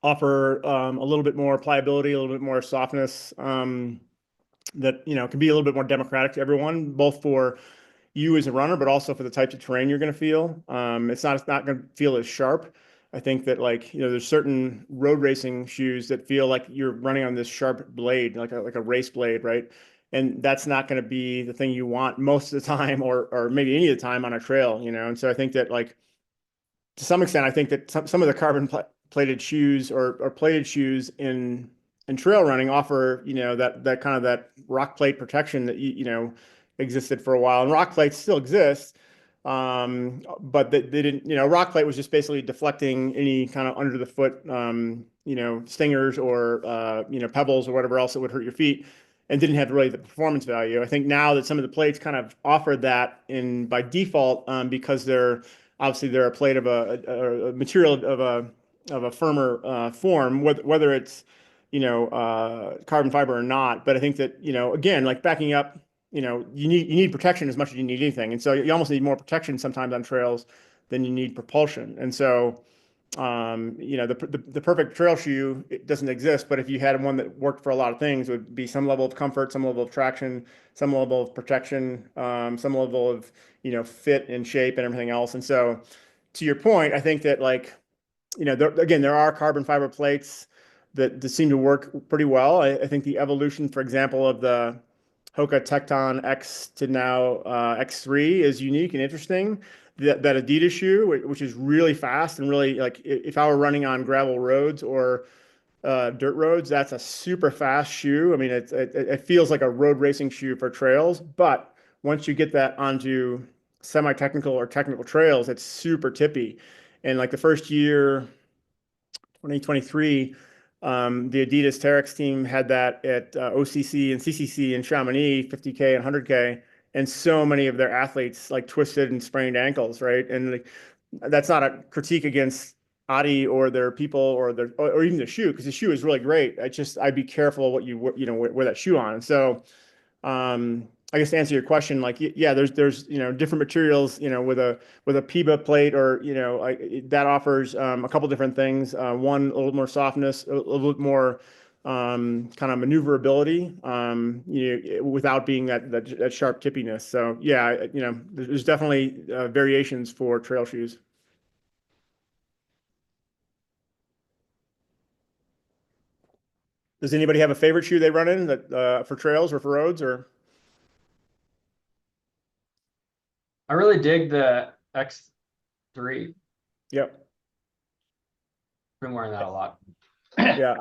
offer a little bit more pliability, a little bit more softness, that, you know, can be a little bit more democratic to everyone, both for you as a runner, but also for the types of terrain you're going to feel. It's not going to feel as sharp. I think that like, you know, there's certain road racing shoes that feel like you're running on this sharp blade, like a race blade, right? And that's not going to be the thing you want most of the time, or maybe any of the time on a trail, you know? And so I think that like, to some extent, I think that some of the plated shoes or plated shoes in trail running offer, you know, that kind of that rock plate protection that you know existed for a while, and rock plates still exist, but they didn't, you know, rock plate was just basically deflecting any kind of under the foot, you know, stingers or you know, pebbles or whatever else that would hurt your feet, and didn't have really the performance value. I think now that some of the plates kind of offer that in by default, because they're a plate of a material of a firmer form, whether it's, you know, carbon fiber or not. But I think that, you know, again, like backing up, you know, you need protection as much as you need anything, and so you almost need more protection sometimes on trails than you need propulsion. And so, you know, the perfect trail shoe, it doesn't exist, but if you had one that worked for a lot of things, it would be some level of comfort, some level of traction, some level of protection, some level of, you know, fit and shape and everything else. And so, to your point, I think that like, you know, again, there are carbon fiber plates that seem to work pretty well. I think the evolution, for example, of the Hoka Tecton X to now X3 is unique and interesting. That Adidas shoe, which is really fast and really like, if I were running on gravel roads or dirt roads, that's a super fast shoe. I mean, it feels like a road racing shoe for trails, but once you get that onto semi-technical or technical trails, it's super tippy. And like the first year, 2023, the Adidas Terex team had that at OCC and CCC in Chamonix, 50K and 100K. And so many of their athletes like twisted and sprained ankles, right? And like, that's not a critique against Adi or their people or even the shoe, because the shoe is really great. I'd be careful what you know, wear that shoe on. And so, I guess to answer your question, like, yeah, there's, you know, different materials, you know, with a PIBA plate, or, you know, that offers a couple different things. One, a little more softness, a little bit more kind of maneuverability, you know, without being that sharp tippiness. So yeah, you know, there's definitely variations for trail shoes. Does anybody have a favorite shoe they run in that for trails or for roads or? I really dig the X3. Yep. Been wearing that a lot. Yeah,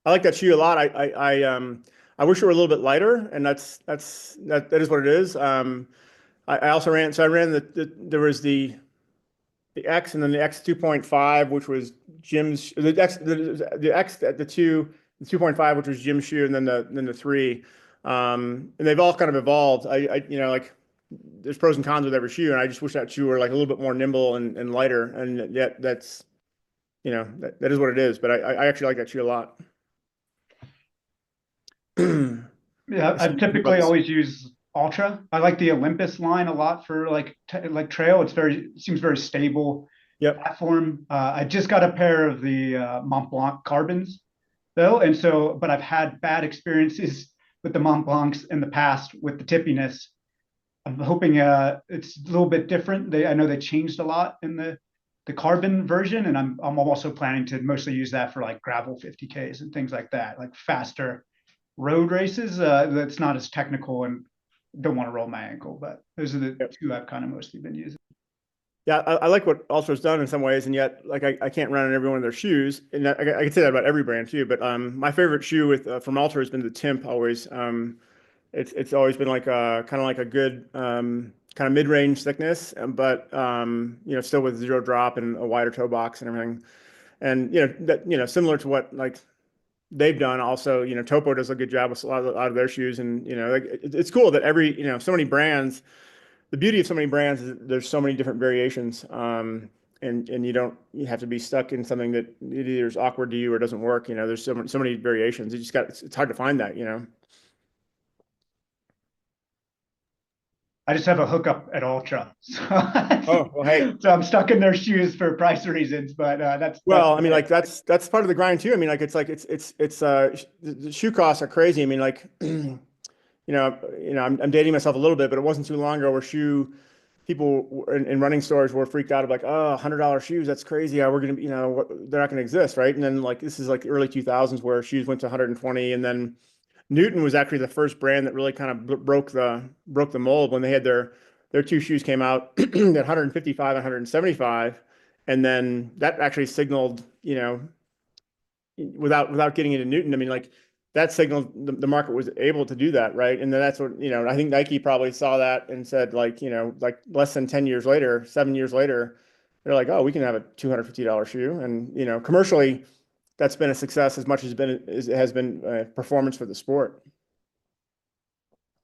I like that shoe a lot. I wish it were a little bit lighter, and that is what it is. I also ran, so I ran there was the X and then the X 2.5, which was Jim's, the X the 2.5, which was Jim's shoe, and then the 3. And they've all kind of evolved. You know, like there's pros and cons with every shoe, and I just wish that shoe were like a little bit more nimble and lighter. And yet that's, you know, that is what it is. But I actually like that shoe a lot. Yeah, I've typically always used Ultra. I like the Olympus line a lot for like trail. Seems very stable Yep. platform. I just got a pair of the Mont Blanc Carbons though, and so but I've had bad experiences with the Mont Blancs in the past with the tippiness. I'm hoping it's a little bit different. I know they changed a lot in the carbon version, and I'm also planning to mostly use that for like gravel 50Ks and things like that, like faster road races. That's not as technical and don't want to roll my ankle, but those are the two I've kind of mostly been using. Yeah, I like what Ultra's done in some ways, and yet like I can't run on every one of their shoes, and I can say that about every brand too. But my favorite shoe with from Ultra has been the Timp always. It's always been like a kind of like a good kind of mid-range thickness, but you know, still with zero drop and a wider toe box and everything. And you know that similar to what like they've done. Also, you know, Topo does a good job with a lot of their shoes, and you know, like it's cool that every so many brands. The beauty of so many brands is that there's so many different variations, and you have to be stuck in something that either is awkward to you or doesn't work. You know, there's so many variations. You just got it's hard to find that. You know. I just have a hookup at Ultra, so, Oh, well, hey. so I'm stuck in their shoes for price reasons. But that's I mean, like that's part of the grind too. I mean, like the shoe costs are crazy. I mean, like I'm dating myself a little bit, but it wasn't too long ago where people in running stores were freaked out of like, oh, $100 shoes, that's crazy. Yeah, we're gonna be, they're not gonna exist, right? And then like this is like the early 2000s where shoes went to 120, and then Newton was actually the first brand that really kind of broke the mold when they had their two shoes came out at 155 and 175, and then that actually signaled, without getting into Newton, I mean, like that signaled the market was able to do that, right? And then that's what, I think Nike probably saw that and said like, like less than 10 years later, 7 years later, they're like, oh, we can have a $250 shoe. And, commercially, that's been a success as much as it has been performance for the sport.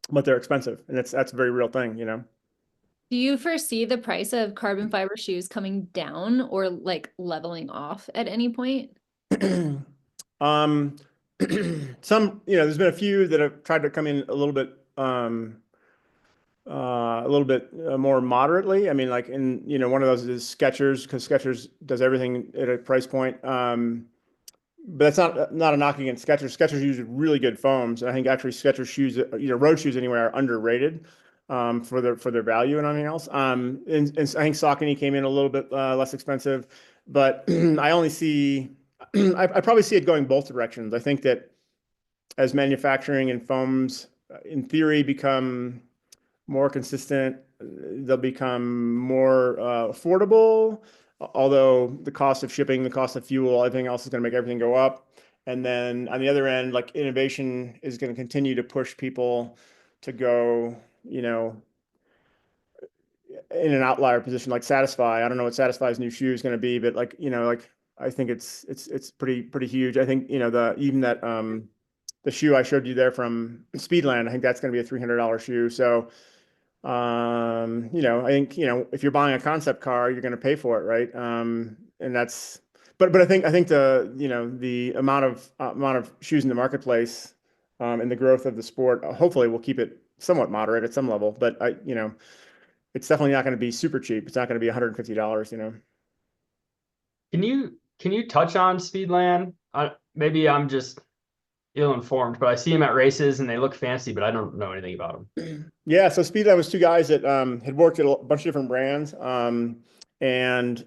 But they're expensive, and that's a very real thing, Do you foresee the price of carbon fiber shoes coming down or like leveling off at any point? Some, there's been a few that have tried to come in a little bit more moderately. I mean, like one of those is Skechers, because Skechers does everything at a price point. But that's not a knock against Skechers. Skechers uses really good foams, and I think actually Skechers shoes, road shoes anyway, are underrated for their value and everything else. And I think Saucony came in a little bit less expensive, but I only see, I probably see it going both directions. I think that as manufacturing and foams, in theory, become more consistent, they'll become more affordable, although the cost of shipping, the cost of fuel, everything else is going to make everything go up. And then on the other end, like innovation is going to continue to push people to go, in an outlier position like Satisfy. I don't know what Satisfy's new shoe is going to be, but like, like I think it's pretty huge. I think, even that the shoe I showed you there from Speedland, I think that's going to be a $300 shoe. So I think, if you're buying a concept car, you're going to pay for it, right? And that's, but I think the amount of shoes in the marketplace, and the growth of the sport, hopefully will keep it somewhat moderate at some level. But it's definitely not going to be super cheap. It's not going to be $150, Can you touch on Speedland? Maybe I'm just ill-informed, but I see them at races and they look fancy, but I don't know anything about them. Yeah, so Speedland was two guys that had worked at a bunch of different brands, and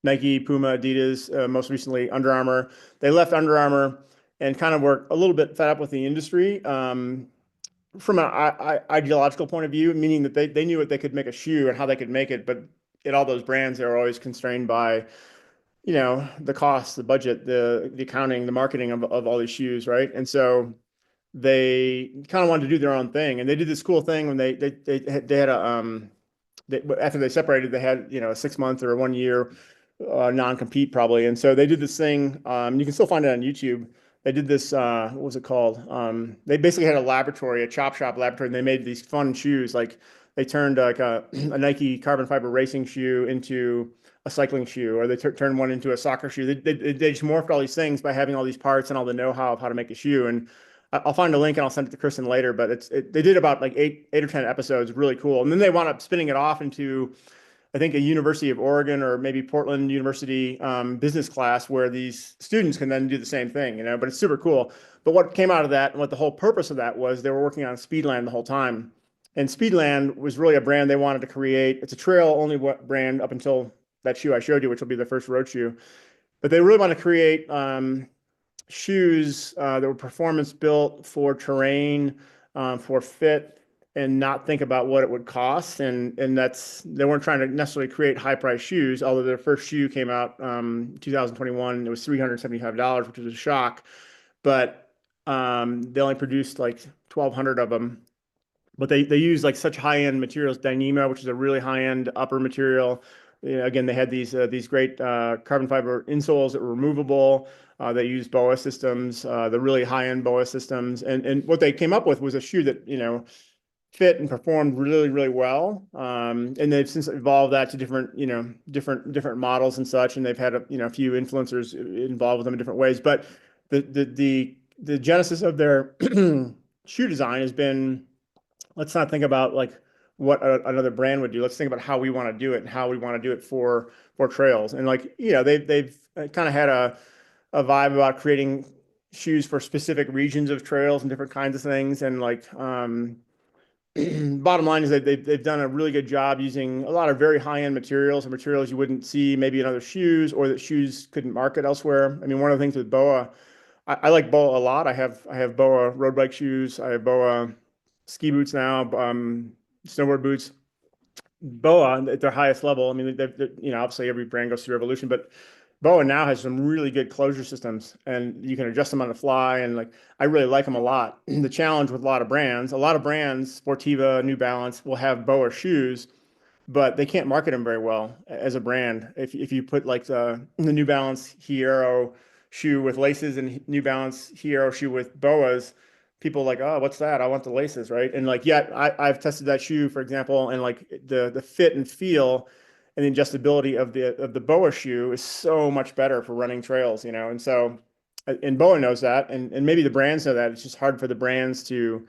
Nike, Puma, Adidas, most recently Under Armour. They left Under Armour and kind of were a little bit fed up with the industry from an ideological point of view, meaning that they knew what they could make a shoe and how they could make it, but at all those brands, they were always constrained by the cost, the budget, the accounting, the marketing of all these shoes, right? And so they kind of wanted to do their own thing, and they did this cool thing when they had after they separated, they had a 6 month or a 1 year non-compete probably, and so they did this thing. You can still find it on YouTube. They did this. What was it called? They basically had a chop shop laboratory, and they made these fun shoes. Like they turned like a Nike carbon fiber racing shoe into a cycling shoe, or they turned one into a soccer shoe. They just morphed all these things by having all these parts and all the know-how of how to make a shoe. And I'll find a link and I'll send it to Kristen later, but they did about like eight or 10 episodes, really cool. And then they wound up spinning it off into, I think, a University of Oregon or maybe Portland University business class where these students can then do the same thing, you know, but it's super cool. But what came out of that and what the whole purpose of that was, they were working on Speedland the whole time. And Speedland was really a brand they wanted to create. It's a trail only brand up until that shoe I showed you, which will be the first road shoe. But they really want to create shoes that were performance built for terrain, for fit, and not think about what it would cost. And they weren't trying to necessarily create high price shoes, although their first shoe came out 2021. It was $375, which was a shock. But they only produced like 1,200 of them. But they use like such high end materials, Dyneema, which is a really high end upper material. You know, again, they had these great carbon fiber insoles that were removable. They used BOA systems, the really high end BOA systems, and what they came up with was a shoe that, you know, fit and performed really, really well. And they've since evolved that to different, you know, different models and such. And they've had a few influencers involved with them in different ways. But the genesis of their shoe design has been, let's not think about like what another brand would do. Let's think about how we want to do it and how we want to do it for trails. And like, you know, they've kind of had a vibe about creating shoes for specific regions of trails and different kinds of things. And like, bottom line is that they've done a really good job using a lot of very high-end materials and materials you wouldn't see maybe in other shoes, or that shoes couldn't market elsewhere. I mean, one of the things with BOA, I like BOA a lot. I have BOA road bike shoes. I have BOA ski boots now, snowboard boots. BOA at their highest level. I mean, you know, obviously every brand goes through evolution, but BOA now has some really good closure systems, and you can adjust them on the fly. And like, I really like them a lot. The challenge with a lot of brands, Sportiva, New Balance, will have BOA shoes, but they can't market them very well as a brand. If you put like the New Balance Hierro shoe with laces and New Balance Hierro shoe with BOAs, people are like, oh, what's that? I want the laces, right? And like, yet I've tested that shoe, for example, and like the fit and feel and the adjustability of the BOA shoe is so much better for running trails, you know. And so, and BOA knows that, and maybe the brands know that. It's just hard for the brands to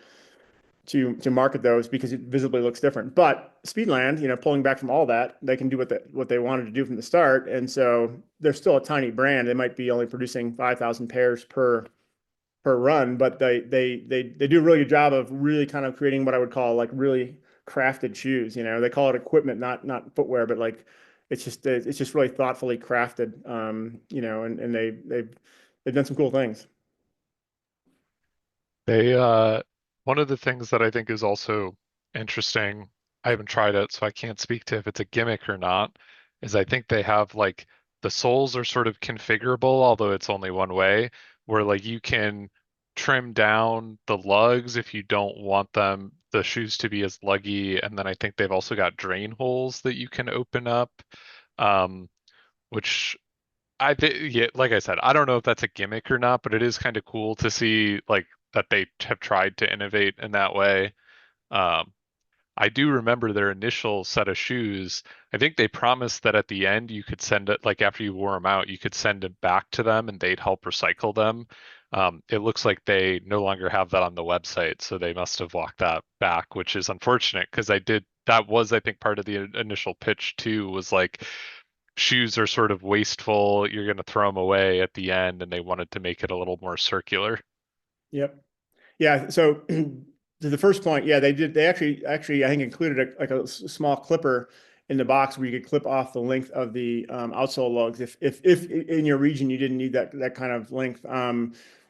market those because it visibly looks different. But Speedland, you know, pulling back from all that, they can do what they wanted to do from the start. And so they're still a tiny brand. They might be only producing 5,000 pairs per run, but they do a really good job of really kind of creating what I would call like really crafted shoes. You know, they call it equipment, not footwear, but like it's just really thoughtfully crafted. You know, and they've done some cool things. They one of the things that I think is also interesting, I haven't tried it, so I can't speak to if it's a gimmick or not, is I think they have like the soles are sort of configurable, although it's only one way, where like you can trim down the lugs if you don't want the shoes to be as luggy, and then I think they've also got drain holes that you can open up, um, which I think, yeah, like I said, I don't know if that's a gimmick or not, but it is kind of cool to see like that they have tried to innovate in that way. Um, I do remember their initial set of shoes. I think they promised that at the end you could send it, like after you wore them out, you could send it back to them and they'd help recycle them. It looks like they no longer have that on the website, so they must have walked that back, which is unfortunate because that was, I think, part of the initial pitch too, was like shoes are sort of wasteful. You're going to throw them away at the end, and they wanted to make it a little more circular. Yep. Yeah. So to the first point, yeah, they did. They actually, I think included a small clipper in the box where you could clip off the length of the outsole lugs if in your region you didn't need that kind of length.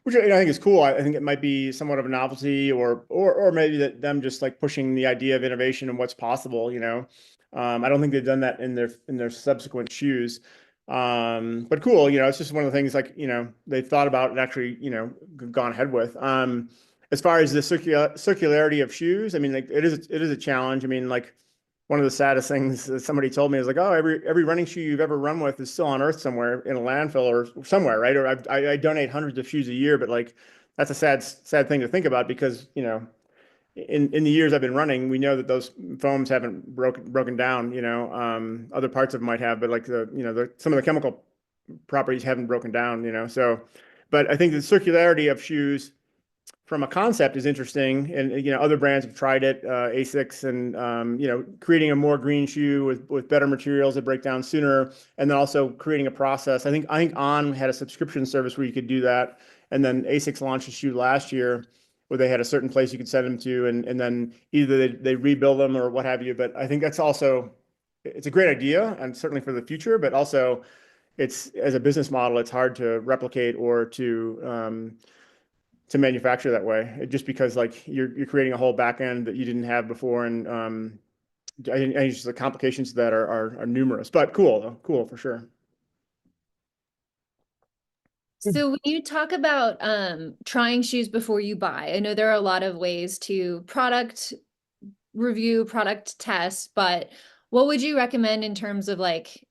Which I think is cool. I think it might be somewhat of a novelty, or maybe that them just like pushing the idea of innovation and what's possible. You know, I don't think they've done that in their subsequent shoes. But cool. You know, it's just one of the things like, you know, they thought about and actually, you know, gone ahead with. As far as the circularity of shoes, I mean, like it is a challenge. I mean, like one of the saddest things that somebody told me is like, oh, every running shoe you've ever run with is still on Earth somewhere in a landfill or somewhere, right? Or I donate hundreds of shoes a year, but like that's a sad thing to think about because, you know, in the years I've been running, we know that those foams haven't broken down. You know, other parts of them might have, but like some of the chemical properties haven't broken down. You know, so, but I think the circularity of shoes from a concept is interesting, and other brands have tried it, Asics, and creating a more green shoe with better materials that break down sooner, and then also creating a process. I think On had a subscription service where you could do that, and then Asics launched a shoe last year where they had a certain place you could send them to, and then either they rebuild them or what have you. But I think it's a great idea, and certainly for the future, but also it's, as a business model, it's hard to replicate or to manufacture that way, just because like you're creating a whole back end that you didn't have before, and I think just the complications to that are numerous. But cool for sure. So when you talk about trying shoes before you buy, I know there are a lot of ways to product review, product test, but what would you recommend in terms of like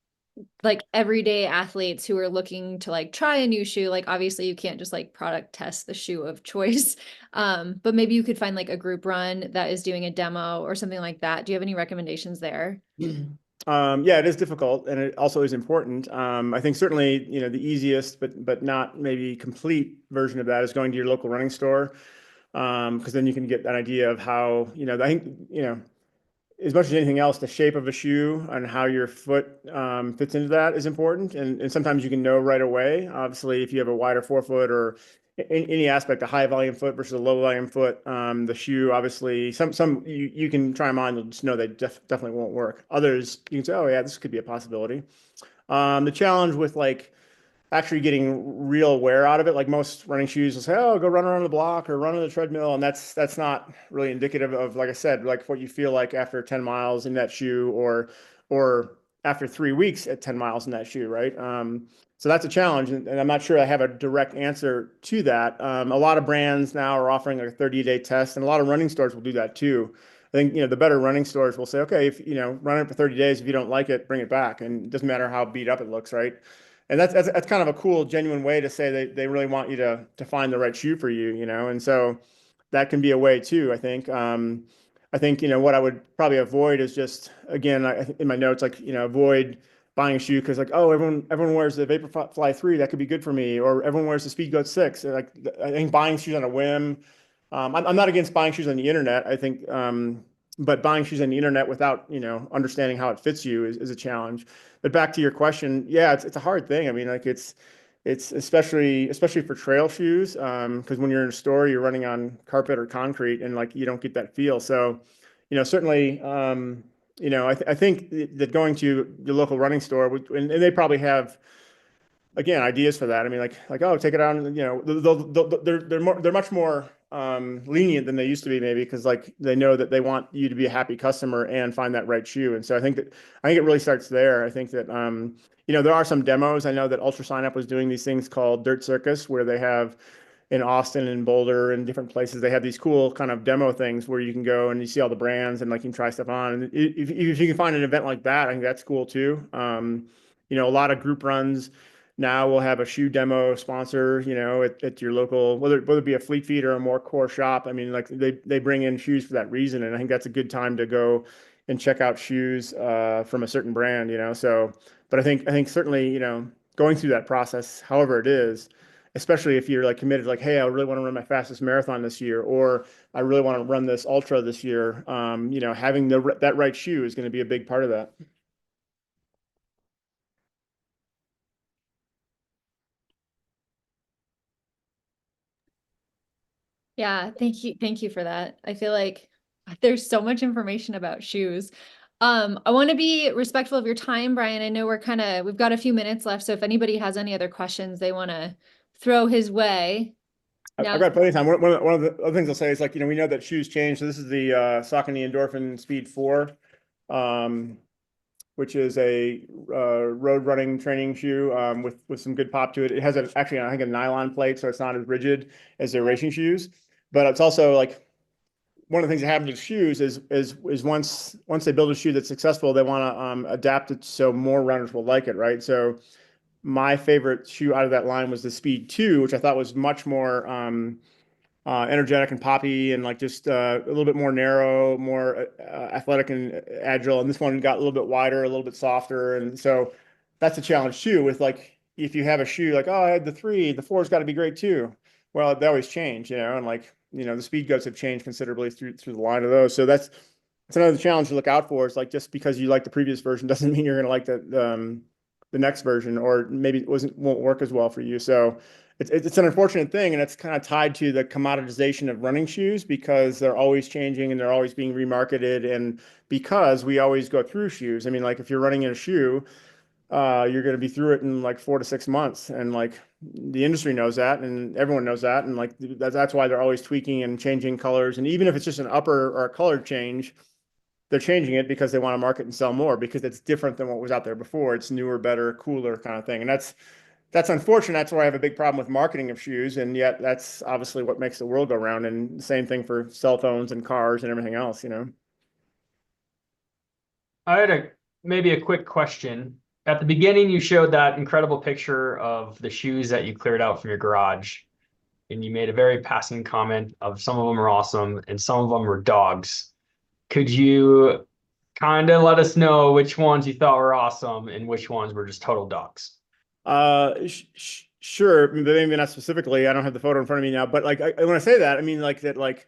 everyday athletes who are looking to like try a new shoe? Like obviously you can't just like product test the shoe of choice. But maybe you could find like a group run that is doing a demo or something like that. Do you have any recommendations there? Yeah, it is difficult, and it also is important. I think certainly, the easiest, but not maybe complete version of that is going to your local running store, because then you can get an idea of how, I think, as much as anything else, the shape of a shoe and how your foot fits into that is important. And sometimes you can know right away. Obviously, if you have a wider forefoot or any aspect, a high volume foot versus a low volume foot, the shoe, obviously, some you can try them on, you'll just know they definitely won't work. Others, you can say, oh yeah, this could be a possibility. The challenge with like actually getting real wear out of it, like most running shoes will say, oh, go run around the block or run on the treadmill. And that's not really indicative of, like I said, like what you feel like after 10 miles in that shoe, or after 3 weeks at 10 miles in that shoe, right? So that's a challenge. And I'm not sure I have a direct answer to that. A lot of brands now are offering like a 30-day test, and a lot of running stores will do that too. I think, the better running stores will say, okay, if, run it for 30 days, if you don't like it, bring it back. And it doesn't matter how beat up it looks, right? And that's kind of a cool, genuine way to say they really want you to find the right shoe for you, and so that can be a way too, I think. I think, what I would probably avoid is just, again, in my notes, like, avoid buying a shoe because like, oh, everyone wears the Vaporfly 3, that could be good for me, or everyone wears the Speedgoat 6. Like, I think buying shoes on a whim. I'm not against buying shoes on the internet. I think, but buying shoes on the internet without, understanding how it fits you is a challenge. But back to your question, yeah, it's a hard thing. I mean, like it's especially for trail shoes, because when you're in a store, you're running on carpet or concrete, and like you don't get that feel. So, certainly, I think that going to your local running store, and they probably have, again, ideas for that. I mean, like oh, take it out, and they're much more lenient than they used to be, maybe, because like they know that they want you to be a happy customer and find that right shoe. And so I think it really starts there. I think that there are some demos. I know that Ultra Sign Up was doing these things called Dirt Circus, where they have in Austin and Boulder and different places, they have these cool kind of demo things where you can go and you see all the brands and like you can try stuff on. And if you can find an event like that, I think that's cool too. A lot of group runs now will have a shoe demo sponsor, at your local, whether it be a Fleet Feet or a more core shop. I mean, like they bring in shoes for that reason. And I think that's a good time to go and check out shoes from a certain brand, so, but I think certainly, going through that process, however it is, especially if you're like committed, like, hey, I really want to run my fastest marathon this year, or I really want to run this ultra this year, having that right shoe is going to be a big part of that. Yeah, thank you for that. I feel like there's so much information about shoes. I want to be respectful of your time, Brian. I know we've got a few minutes left, so if anybody has any other questions they want to throw his way. I've got plenty of time. One of the other things I'll say is, like, we know that shoes change. So this is the Saucony Endorphin Speed 4, which is a road running training shoe with some good pop to it. It has actually, I think, a nylon plate, so it's not as rigid as their racing shoes. But it's also like one of the things that happens with shoes is once they build a shoe that's successful, they want to adapt it so more runners will like it, right? So my favorite shoe out of that line was the Speed 2, which I thought was much more energetic and poppy, and like just a little bit more narrow, more athletic and agile. And this one got a little bit wider, a little bit softer. And so that's a challenge too, with like, if you have a shoe like, oh, I had the 3, the 4's got to be great too. Well, they always change, and like, the speed goats have changed considerably through the line of those. So that's another challenge to look out for. It's like, just because you like the previous version doesn't mean you're going to like the next version, or maybe it won't work as well for you. So it's an unfortunate thing, and it's kind of tied to the commoditization of running shoes, because they're always changing and they're always being remarketed, and because we always go through shoes. I mean, like, if you're running in a shoe, you're going to be through it in like 4 to 6 months, and like the industry knows that, and everyone knows that, and like that's why they're always tweaking and changing colors. And even if it's just an upper or a color change, they're changing it because they want to market and sell more, because it's different than what was out there before. It's newer, better, cooler kind of thing. And that's unfortunate. That's where I have a big problem with marketing of shoes. And yet that's obviously what makes the world go round. And the same thing for cell phones and cars and everything else, I had maybe a quick question. At the beginning, you showed that incredible picture of the shoes that you cleared out from your garage, and you made a very passing comment of some of them are awesome and some of them are dogs. Could you kind of let us know which ones you thought were awesome and which ones were just total dogs? Sure. But maybe not specifically. I don't have the photo in front of me now, but like, when I say that, I mean like that, like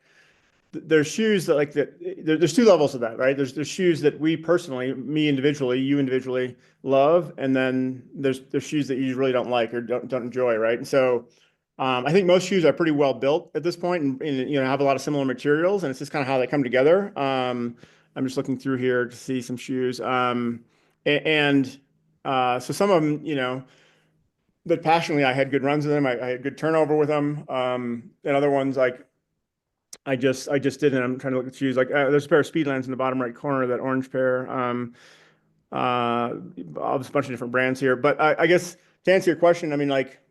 there's shoes that there's two levels of that, right? There's shoes that we personally, me individually, you individually love. And then there's shoes that you really don't like or don't enjoy. Right. And so, I think most shoes are pretty well built at this point, and have a lot of similar materials, and it's just kind of how they come together. I'm just looking through here to see some shoes. So some of them, but passionately, I had good runs with them. I had good turnover with them. And other ones, like, I just didn't. I'm trying to look at shoes. Like, there's a pair of Speedlands in the bottom right corner, that orange pair. There's a bunch of different brands here, but I guess to answer your question, I mean, like,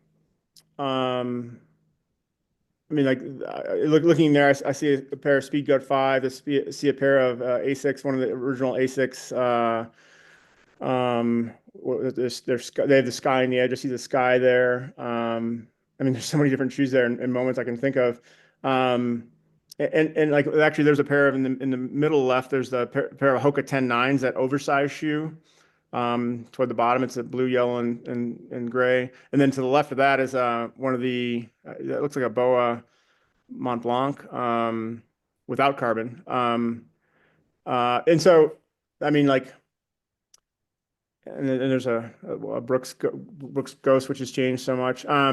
looking there, I see a pair of Speedgoat 5. I see a pair of Asics, one of the original Asics. They have the sky in the edge. I see the sky there. I mean, there's so many different shoes there, and moments I can think of. And like, actually, there's a pair of in the middle left. There's the pair of Hoka 10.9s, that oversized shoe. Toward the bottom, it's a blue, yellow, and gray. And then to the left of that is one of the that looks like a Boa Mont Blanc, without carbon. And so, I mean, like, and there's a Brooks Ghost, which has changed so much. I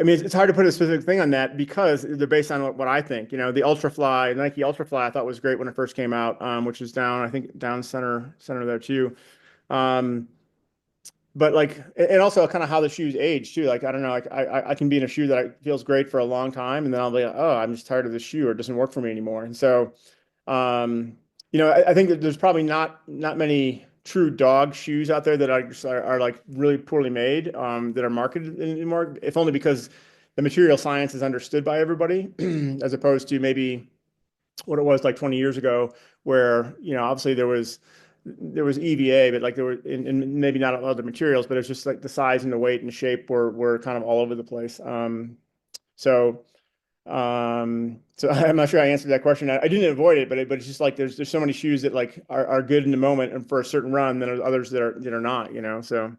mean, it's hard to put a specific thing on that, because they're based on what I think. The Ultrafly, Nike Ultrafly, I thought was great when it first came out, which is down, I think, down center there too. But like, and also kind of how the shoes age too. Like, I don't know, like I can be in a shoe that feels great for a long time, and then I'll be like, oh, I'm just tired of this shoe, or it doesn't work for me anymore. And so, I think that there's probably not many true dog shoes out there that are like really poorly made, that are marketed anymore, if only because the material science is understood by everybody, as opposed to maybe what it was like 20 years ago, where, obviously there was EVA, but like there were, and maybe not other materials, but it's just like the size and the weight and the shape were kind of all over the place. So I'm not sure I answered that question. I didn't avoid it, but it's just like there's so many shoes that like are good in the moment and for a certain run, then there's others that are not, so.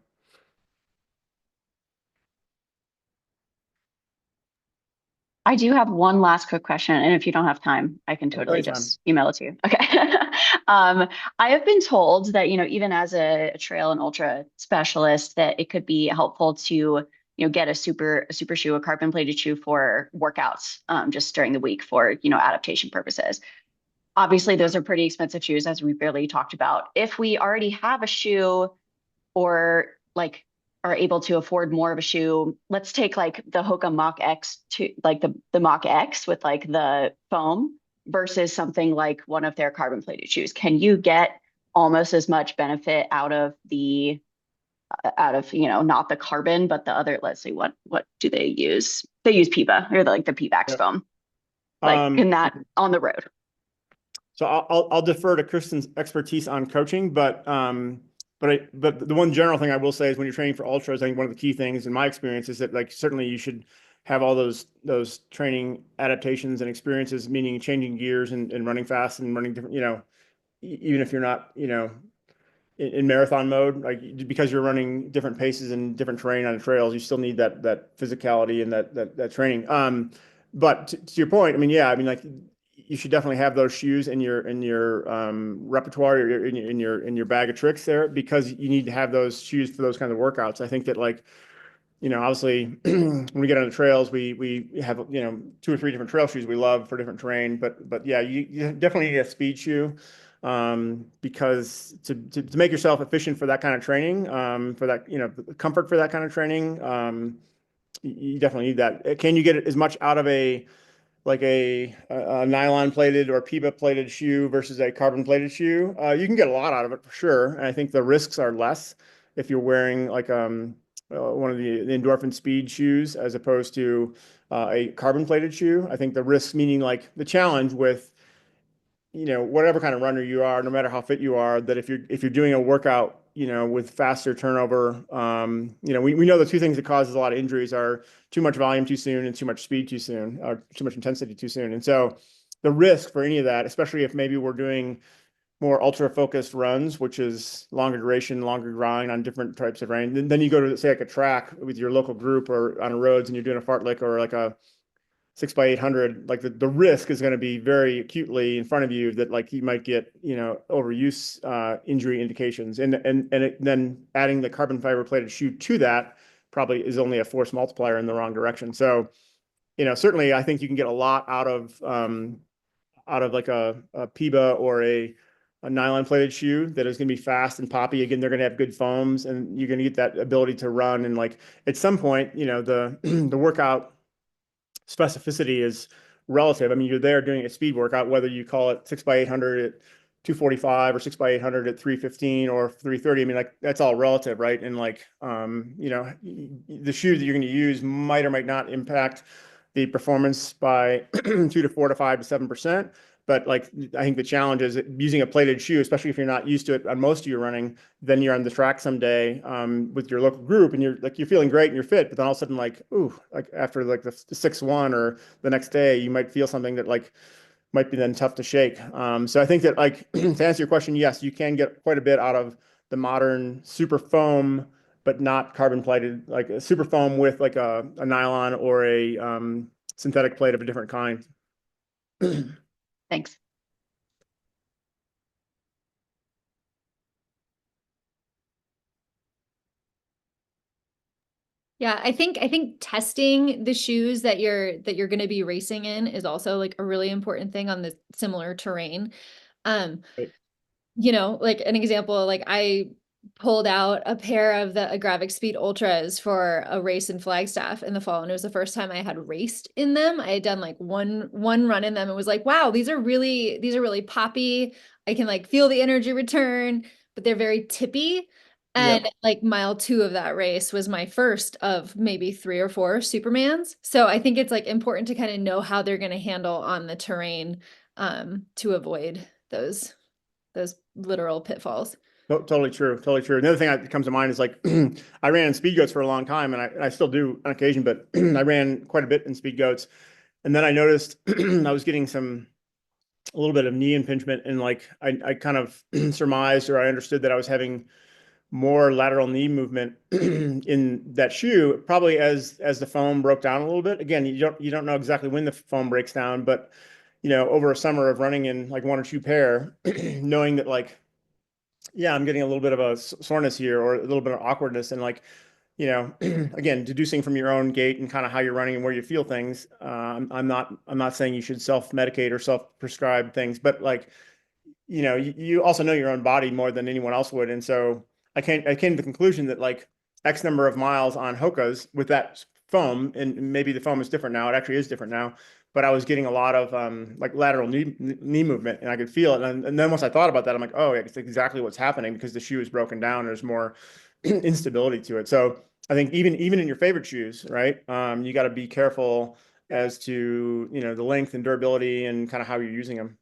I do have one last quick question, and if you don't have time, I can totally Anytime. just email it to you. Okay. I have been told that, even as a trail and ultra specialist, that it could be helpful to, get a super shoe, a carbon plated shoe for workouts, just during the week for, adaptation purposes. Obviously, those are pretty expensive shoes, as we barely talked about. If we already have a shoe, or like are able to afford more of a shoe, let's take like the Hoka Mach X to like the Mach X with like the foam versus something like one of their carbon plated shoes. Can you get almost as much benefit out of not the carbon, but the other, let's see, what do they use? They use PIBA, or the PVAX Yep. foam. Like, can that on the road? So I'll defer to Kristen's expertise on coaching, but the one general thing I will say is, when you're training for ultras, I think one of the key things in my experience is that, like, certainly you should have all those training adaptations and experiences, meaning changing gears and running fast and running different, even if you're not, in marathon mode, like, because you're running different paces and different terrain on the trails, you still need that physicality and that training. But to your point, I mean, yeah, I mean, like you should definitely have those shoes in your repertoire, or in your bag of tricks there, because you need to have those shoes for those kinds of workouts. I think that, like, obviously when we get on the trails, we have, 2 or 3 different trail shoes we love for different terrain. But yeah, you definitely need a speed shoe, because to make yourself efficient for that kind of training, for that, comfort for that kind of training, you definitely need that. Can you get as much out of a nylon plated or PIBA plated shoe versus a carbon plated shoe? You can get a lot out of it for sure. And I think the risks are less if you're wearing like one of the endorphin speed shoes as opposed to a carbon plated shoe. I think the risks, meaning like the challenge with, whatever kind of runner you are, no matter how fit you are, that if you're doing a workout, with faster turnover, we know the 2 things that causes a lot of injuries are too much volume too soon and too much speed too soon, or too much intensity too soon. And so the risk for any of that, especially if maybe we're doing more ultra focused runs, which is longer duration, longer grind on different types of rain, then you go to, say, like a track with your local group or on roads, and you're doing a fartlek or like a 6x800, like the risk is going to be very acutely in front of you that like you might get, overuse injury indications. Then adding the carbon fiber plated shoe to that probably is only a force multiplier in the wrong direction. So, certainly I think you can get a lot out of like a PIBA or a nylon plated shoe that is going to be fast and poppy. Again, they're going to have good foams, and you're going to get that ability to run. And like at some point, the the workout specificity is relative. I mean, you're there doing a speed workout, whether you call it 6x800 at 245 or 6x800 at 315 or 330. I mean, like that's all relative, right? And like, the shoe that you're going to use might or might not impact the performance by 2 to 4 to 5 to 7%. But like, I think the challenge is using a plated shoe, especially if you're not used to it on most of your running. Then you're on the track someday with your local group, and you're feeling great and you're fit, but then all of a sudden, like, ooh, like after like the 6-1 or the next day, you might feel something that like might be then tough to shake. So I think that, like, to answer your question, yes, you can get quite a bit out of the modern super foam, but not carbon plated, like a super foam with like a nylon or a synthetic plate of a different kind. Thanks. Yeah, I think testing the shoes that you're going to be racing in is also like a really important thing on the similar terrain. Right. Like an example, like I pulled out a pair of the Agravic Speed Ultras for a race in Flagstaff in the fall, and it was the first time I had raced in them. I had done like one run in them and was like, wow, these are really poppy. I can like feel the energy return, but they're very tippy. And like mile 2 of that race was my first of maybe 3 or 4 Supermans. So I think it's like important to kind of know how they're going to handle on the terrain, to avoid those literal pitfalls. Totally true. Totally true. Another thing that comes to mind is like I ran in speed goats for a long time, and I still do on occasion, but I ran quite a bit in speed goats. And then I noticed I was getting a little bit of knee impingement, and like I kind of surmised, or I understood that I was having more lateral knee movement in that shoe, probably as the foam broke down a little bit. Again, you don't know exactly when the foam breaks down, but over a summer of running in like 1 or 2 pair, knowing that like, yeah, I'm getting a little bit of a soreness here or a little bit of awkwardness, and like, again, deducing from your own gait and kind of how you're running and where you feel things. I'm not saying you should self-medicate or self-prescribe things, but like, you also know your own body more than anyone else would. And so I came to the conclusion that like X number of miles on Hoka's with that foam, and maybe the foam is different now. It actually is different now, but I was getting a lot of like lateral knee movement, and I could feel it. And then once I thought about that, I'm like, oh, it's exactly what's happening, because the shoe is broken down. There's more instability to it. So I think even in your favorite shoes, right? You got to be careful as to, the length and durability and kind of how you're using them.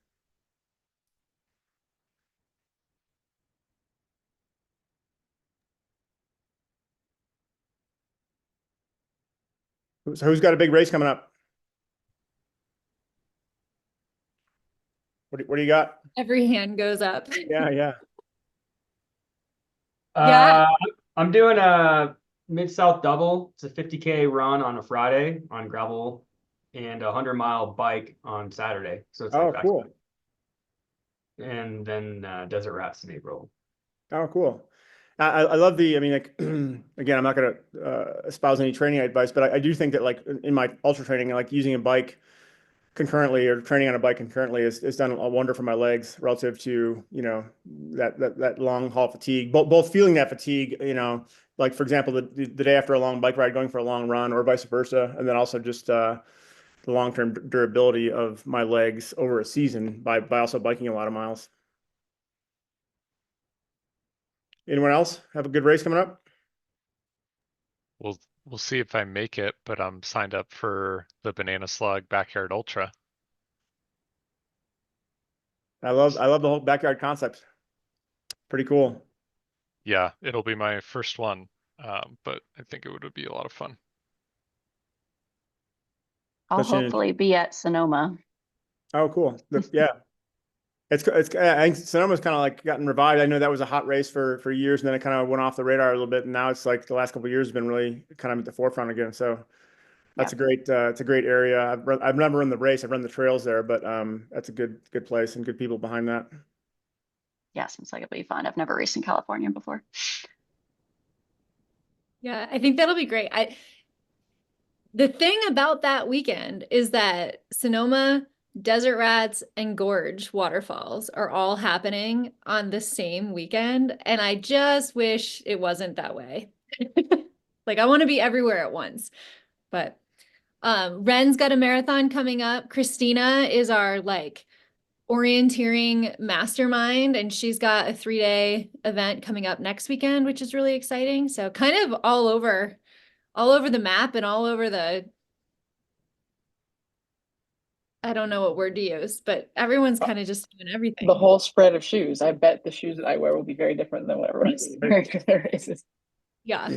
So who's got a big race coming up? What do you got? Every hand goes up. Yeah. Yeah. I'm doing a Mid-South double. It's a 50K run on a Friday on gravel and a 100-mile bike on Saturday. So it's Oh, like back, cool. and then Desert Rats in April. Oh, cool. I love the, I mean, like, again, I'm not going to espouse any training advice, but I do think that like in my ultra training, like using a bike concurrently or training on a bike concurrently has done a wonder for my legs relative to, you know, that long haul fatigue, both feeling that fatigue, you know, like for example, the day after a long bike ride, going for a long run or vice versa. And then also just the long-term durability of my legs over a season by also biking a lot of miles. Anyone else have a good race coming up? We'll see if I make it, but I'm signed up for the Banana Slug Backyard Ultra. I love the whole backyard concept. Pretty cool. Yeah, it'll be my first one, but I think it would be a lot of fun. I'll Especially hopefully be at Sonoma. oh, cool. Yeah. It's I think Sonoma's kind of like gotten revived. I know that was a hot race for years, and then it kind of went off the radar a little bit, and now it's like the last couple of years has been really kind of at the forefront again. So that's Yeah. it's a great area. I've never run the race. I've run the trails there, but that's a good place and good people behind that. Yeah, seems like it'll be fun. I've never raced in California before. Yeah, I think that'll be great. The thing about that weekend is that Sonoma, Desert Rats, and Gorge waterfalls are all happening on the same weekend, and I just wish it wasn't that way. Like I want to be everywhere at once. But Ren's got a marathon coming up. Christina is our like orienteering mastermind, and she's got a 3-day event coming up next weekend, which is really exciting. So kind of all over the map and all over the, I don't know what word to use, but everyone's kind of just doing everything. The whole spread of shoes. I bet the shoes that I wear will be very different than what everyone's wearing for their races. Yeah.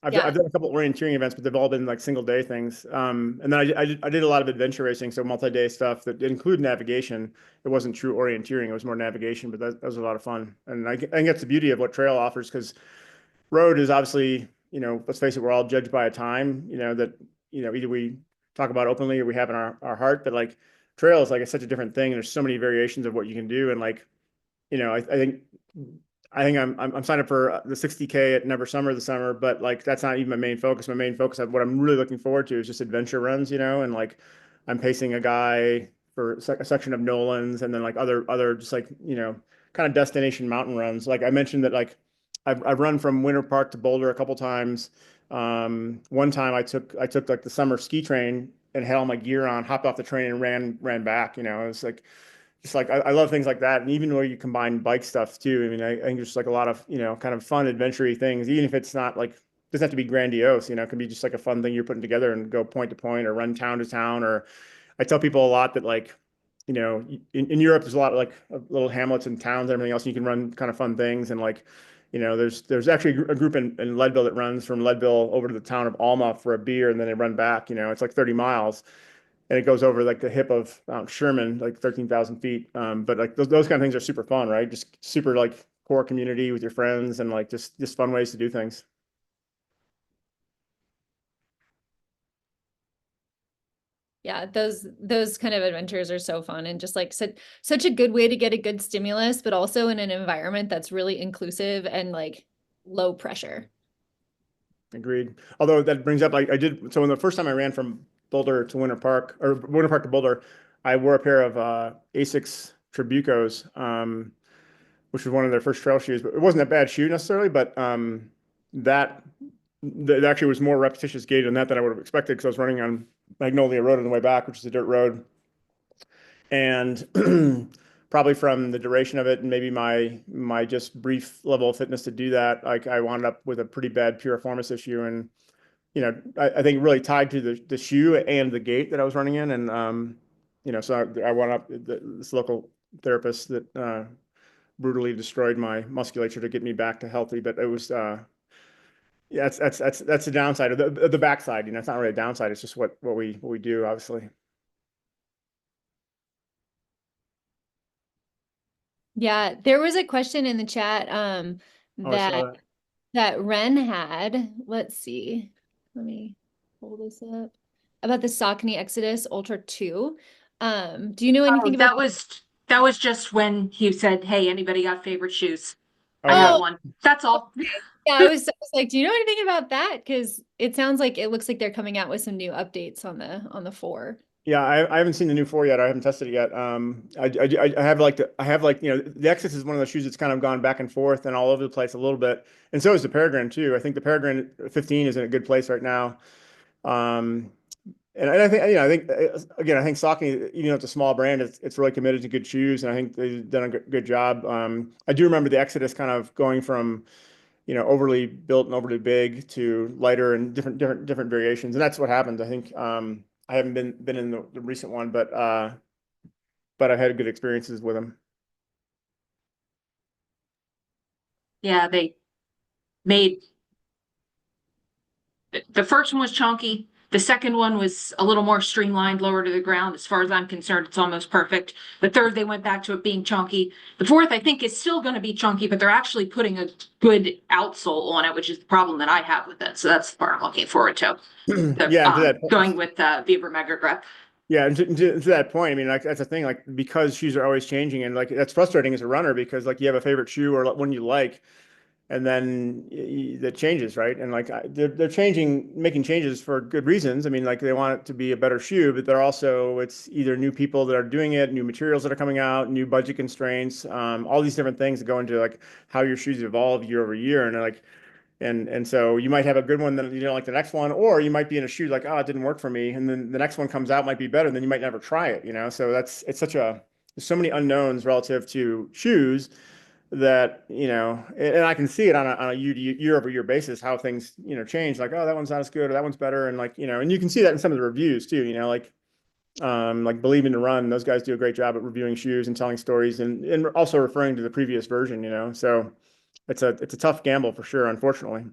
I've Yeah. done a couple of orienteering events, but they've all been like single day things. And then I did a lot of adventure racing, so multi-day stuff that include navigation. It wasn't true orienteering; it was more navigation, but that was a lot of fun. And I think that's the beauty of what trail offers, because road is obviously, you know, let's face it, we're all judged by a time, you know, that, you know, either we talk about openly or we have in our heart, but like trail is like it's such a different thing. There's so many variations of what you can do, and like, you know, I think I'm signed up for the 60K at Never Summer this summer, but like that's not even my main focus. My main focus, what I'm really looking forward to, is just adventure runs, you know, and like I'm pacing a guy for a section of Nolan's, and then like other just like, you know, kind of destination mountain runs. Like I mentioned that like I've run from Winter Park to Boulder a couple times. One time I took like the summer ski train and had all my gear on, hopped off the train and ran back. You know, it's like just like I love things like that, and even where you combine bike stuff too. I mean, I think there's like a lot of, you know, kind of fun adventure-y things, even if it's not like, doesn't have to be grandiose. You know, it can be just like a fun thing you're putting together and go point to point or run town to town. Or I tell people a lot that like, you know, in Europe there's a lot of like little hamlets and towns and everything else, and you can run kind of fun things. And like, you know, there's actually a group in Leadville that runs from Leadville over to the town of Alma for a beer, and then they run back. You know, it's like 30 miles. And it goes over like the hip of Sherman, like 13,000 feet. But like those kind of things are super fun, right? Just super like core community with your friends, and like just fun ways to do things. Yeah, those kind of adventures are so fun, and just like such a good way to get a good stimulus, but also in an environment that's really inclusive and like low pressure. Agreed. Although that brings up, I did, so when the first time I ran from Boulder to Winter Park, or Winter Park to Boulder, I wore a pair of Asics Trabucos, which was one of their first trail shoes. But it wasn't a bad shoe necessarily, but that that actually was more repetitious gait than I would have expected, because I was running on Magnolia Road on the way back, which is a dirt road. And probably from the duration of it and maybe my just brief level of fitness to do that, like I wound up with a pretty bad piriformis issue. And, you know, I think really tied to the shoe and the gait that I was running in. And, you know, so I wound up this local therapist that brutally destroyed my musculature to get me back to healthy. But it was, yeah, that's the downside of the backside. You know, it's not really a downside. It's just what we do, obviously. Yeah, there was a question in the chat Oh, I saw that that. that Ren had. Let's see. Let me pull this up. about the Saucony Exodus Ultra 2. Do you know anything that about? was just when he said, "Hey, anybody got favorite shoes?" I Oh, got Oh, one. That's all. yeah, I was like, do you know anything about that? Because it sounds like it looks like they're coming out with some new updates on the 4. yeah, I haven't seen the new 4 yet. I haven't tested it yet. I have like the Exodus is one of those shoes that's kind of gone back and forth and all over the place a little bit, and so is the Peregrine too. I think the Peregrine 15 is in a good place right now. Um, and I think, I think again, I think Saucony, even though it's a small brand, it's really committed to good shoes, and I think they've done a good job. I do remember the Exodus kind of going from, overly built and overly big to lighter and different variations, and that's what happened. I think I haven't been in the recent one, but I've had good experiences with them. Yeah, they made the first one was chunky. The second one was a little more streamlined, lower to the ground. As far as I'm concerned, it's almost perfect. The third, they went back to it being chunky. The fourth, I think, is still going to be chunky, but they're actually putting a good outsole on it, which is the problem that I have with it. So that's the part I'm looking forward to. Yeah, and to that Going with Vibra Mega Grip. Yeah, and to that point, I mean, like that's the thing, like because shoes are always changing, and like that's frustrating as a runner because like you have a favorite shoe or one you like, and then that changes, right? And like they're making changes for good reasons. I mean, like they want it to be a better shoe, but it's either new people that are doing it, new materials that are coming out, new budget constraints, all these different things that go into like how your shoes evolve year over year, and like. And so you might have a good one that you don't like the next one, or you might be in a shoe like, oh, it didn't work for me, and then the next one comes out might be better, and then you might never try it. So there's so many unknowns relative to shoes that and I can see it on a year over year basis how things change, like, oh, that one's not as good or that one's better, and like and you can see that in some of the reviews too, like Believing to Run, those guys do a great job at reviewing shoes and telling stories and also referring to the previous version. So it's a tough gamble for sure, unfortunately.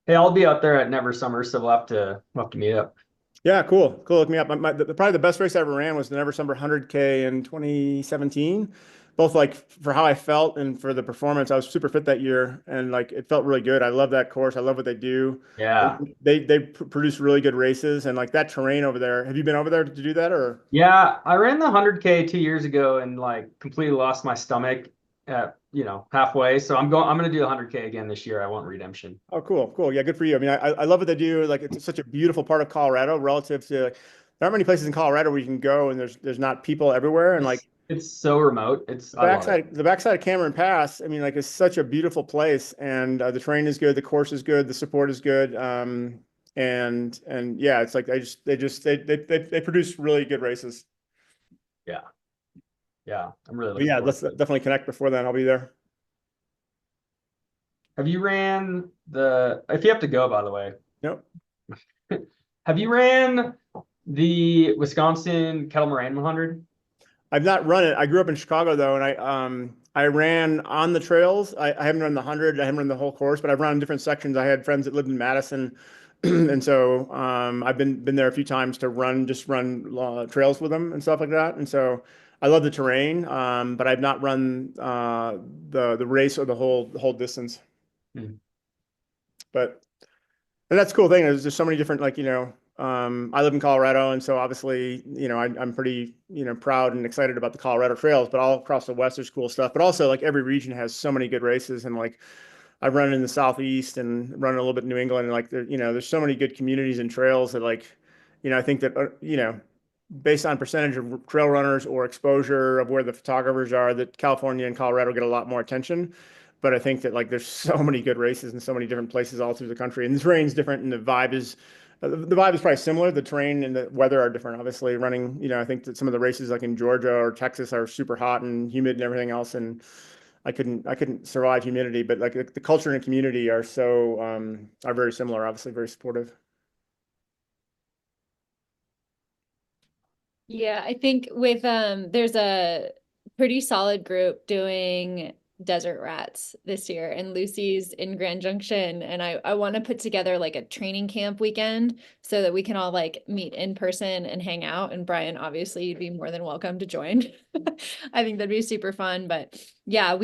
Hey, I'll be out there at Never Summer, so we'll have to meet up. Yeah, cool. Look me up. Probably the best race I ever ran was the Never Summer 100K in 2017. Both like for how I felt and for the performance. I was super fit that year, and like it felt really good. I love that course. I love what they do. Yeah. They produce really good races, and like that terrain over there. Have you been over there to do that or? Yeah, I ran the 100K 2 years ago and like completely lost my stomach at halfway. So I'm gonna do the 100K again this year. I want redemption. Oh, cool. Yeah, good for you. I mean, I love what they do. Like, it's such a beautiful part of Colorado relative to, there aren't many places in Colorado where you can go and there's not people everywhere. And like It's so remote. the backside of Cameron Pass, I mean, like it's such a beautiful place, and the terrain is good, the course is good, the support is good. And yeah, it's like they produce really good races. Yeah. I'm really But looking yeah, forward let's to it. definitely connect before then. I'll be there. Have you ran if you have to go, by the way, Nope. have you ran the Wisconsin Kettle Moraine 100? I've not run it. I grew up in Chicago though, and I ran on the trails. I haven't run the 100. I haven't run the whole course, but I've run different sections. I had friends that lived in Madison, and so I've been there a few times to run trails with them and stuff like that. And so I love the terrain, but I've not run the race or the whole distance. Hmm. But and that's the cool thing. There's just so many different I live in Colorado, and so obviously, I'm pretty, proud and excited about the Colorado trails, but all across the West, there's cool stuff. But also, like every region has so many good races, and like I've run in the Southeast and run a little bit in New England, and like there's so many good communities and trails that I think that based on percentage of trail runners or exposure of where the photographers are, that California and Colorado get a lot more attention. But I think that like there's so many good races in so many different places all through the country, and the terrain's different, and the vibe is probably similar. The terrain and the weather are different. Obviously, running, I think that some of the races like in Georgia or Texas are super hot and humid and everything else, and I couldn't survive humidity. But like the culture and the community are are very similar. Obviously, very supportive. Yeah, I think with there's a pretty solid group doing desert rats this year, and Lucy's in Grand Junction, and I want to put together like a training camp weekend so that we can all like meet in person and hang out. And Brian, obviously you'd be more than welcome to join. I think that'd be super fun. But yeah,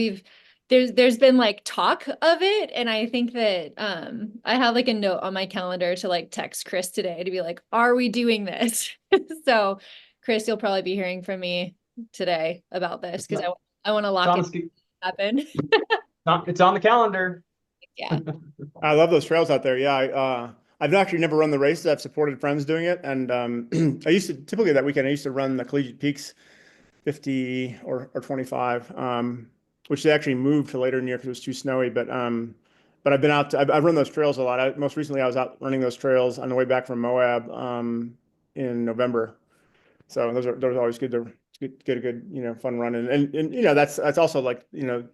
there's been like talk of it, and I think that I have like a note on my calendar to like text Chris today to be like, are we doing this? So Chris, you'll probably be hearing from me today about this because I want to lock it happen. It's on the calendar. Yeah. I love those trails out there. Yeah, I've actually never run the races. I've supported friends doing it, and I used to typically that weekend I used to run the Collegiate Peaks 50 or 25, which they actually moved to later in the year because it was too snowy. But I've been out. I've run those trails a lot. Most recently, I was out running those trails on the way back from Moab in November. So those are always good to get a good, fun run. And that's also like,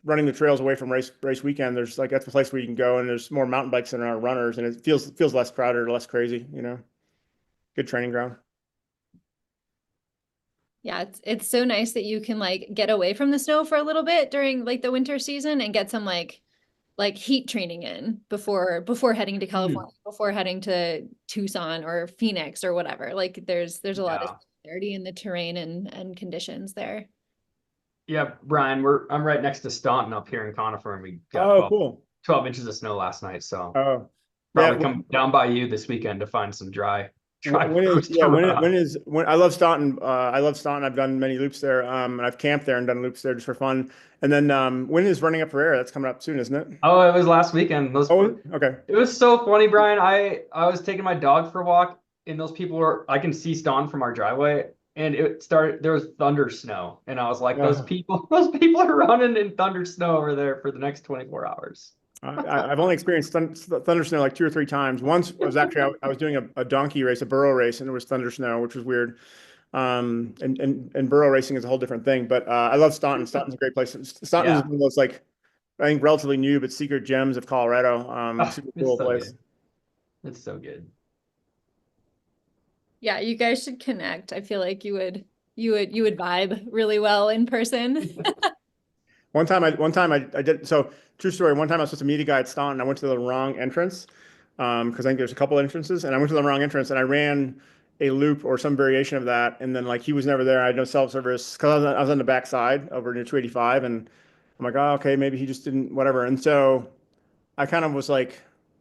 running the trails away from race weekend. There's like, that's a place where you can go and there's more mountain bikes than there are runners, and it feels less crowded, less crazy, good training ground. Yeah, it's so nice that you can like get away from the snow for a little bit during like the winter season and get some like heat training in before heading to California, before heading to Tucson or Phoenix or whatever. Like there's a lot of similarity in the terrain and conditions there. Yeah, Brian, I'm right next to Staunton up here in Conifer, and we got 12 inches of snow last night. So probably come down by you this weekend to find some dry when I love Staunton. I've done many loops there. And I've camped there and done loops there just for fun. And then when is Running Up for Air? That's coming up soon, isn't it? Oh, it was last weekend. Okay. It was so funny, Brian. I was taking my dog for a walk, and those people I can see Staunton from our driveway, and there was thunder snow, and I was like, those people are running in thunder snow over there for the next 24 hours. I've only experienced thunder snow like 2 or 3 times. Once was actually I was doing a donkey race, a burro race, and there was thunder snow, which was weird. And burro racing is a whole different thing. But I love Staunton. Staunton's a great place. Staunton is one of those, like, I think relatively new but secret gems of Colorado. Super cool place. It's so good. Yeah, you guys should connect. I feel like you would vibe really well in person. One time I did, so true story. One time I was supposed to meet a guy at Staunton. I went to the wrong entrance because I think there's a couple entrances, and I went to the wrong entrance and I ran a loop or some variation of that, and then like he was never there. I had no self-service because I was on the back side over near 285, and I'm like, oh, okay, maybe he just didn't, whatever. And so I kind of was like,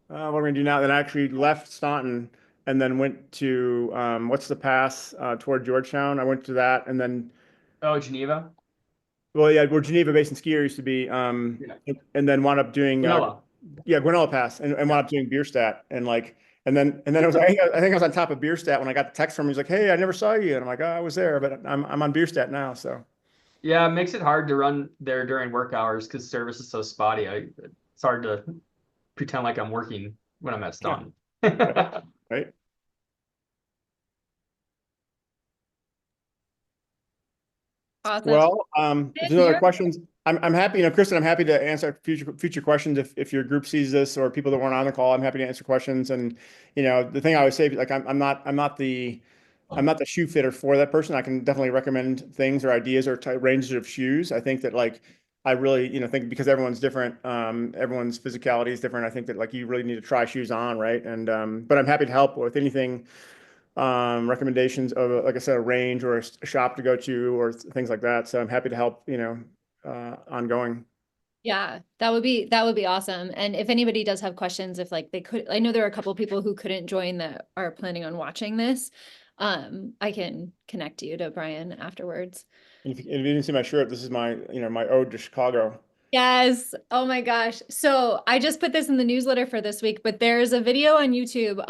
what are we gonna do now? Then I actually left Staunton and then went to what's the pass toward Georgetown. I went to that, and then Geneva. Well, yeah, where Geneva Basin Skier used to be, and then wound up doing Guanella Pass, and wound up doing Bierstadt, and then I was I think I was on top of Bierstadt when I got the text from him. He's like, "Hey, I never saw you," and I'm like, "Oh, I was there, but I'm on Bierstadt now." So yeah, it makes it hard to run there during work hours because service is so spotty. It's hard to pretend like I'm working when I'm at Staunton. Yeah. Right. Awesome. Well, if there's no other questions, I'm happy, Kristen, I'm happy to answer future questions if your group sees this or people that weren't on the call. I'm happy to answer questions. And the thing I always say, like, I'm not the shoe fitter for that person. I can definitely recommend things or ideas or ranges of shoes. I think that, like, I really think because everyone's different, everyone's physicality is different. I think that, like, you really need to try shoes on, right? And but I'm happy to help with anything. Recommendations of, like I said, a range or a shop to go to or things like that. So I'm happy to help, ongoing. Yeah, that would be awesome. And if anybody does have questions, if like they could, I know there are a couple of people who couldn't join that are planning on watching this. I can connect you to Brian afterwards. If you didn't see my shirt, this is my, my ode to Chicago. Yes. Oh my gosh. So I just put this in the newsletter for this week, but there's a video on YouTube.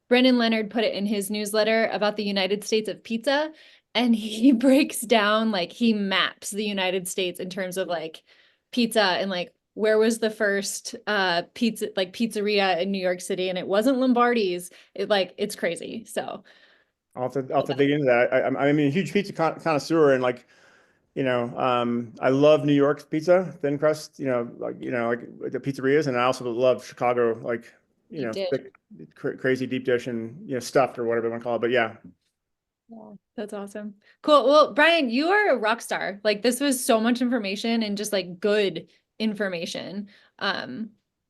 Brennan Leonard put it in his newsletter about the United States of pizza. And he breaks down, like, he maps the United States in terms of like pizza and like where was the first pizzeria in New York City, and it wasn't Lombardi's. It's crazy. So I'll have to dig into that. I'm a huge pizza connoisseur, and like, I love New York's pizza, thin crust, like the pizzerias, and I also love Chicago, like, thick, crazy deep dish and stuffed or whatever you want to call it. But yeah. Yeah, that's awesome. Cool. Well, Brian, you are a rock star. Like, this was so much information and just like good information. I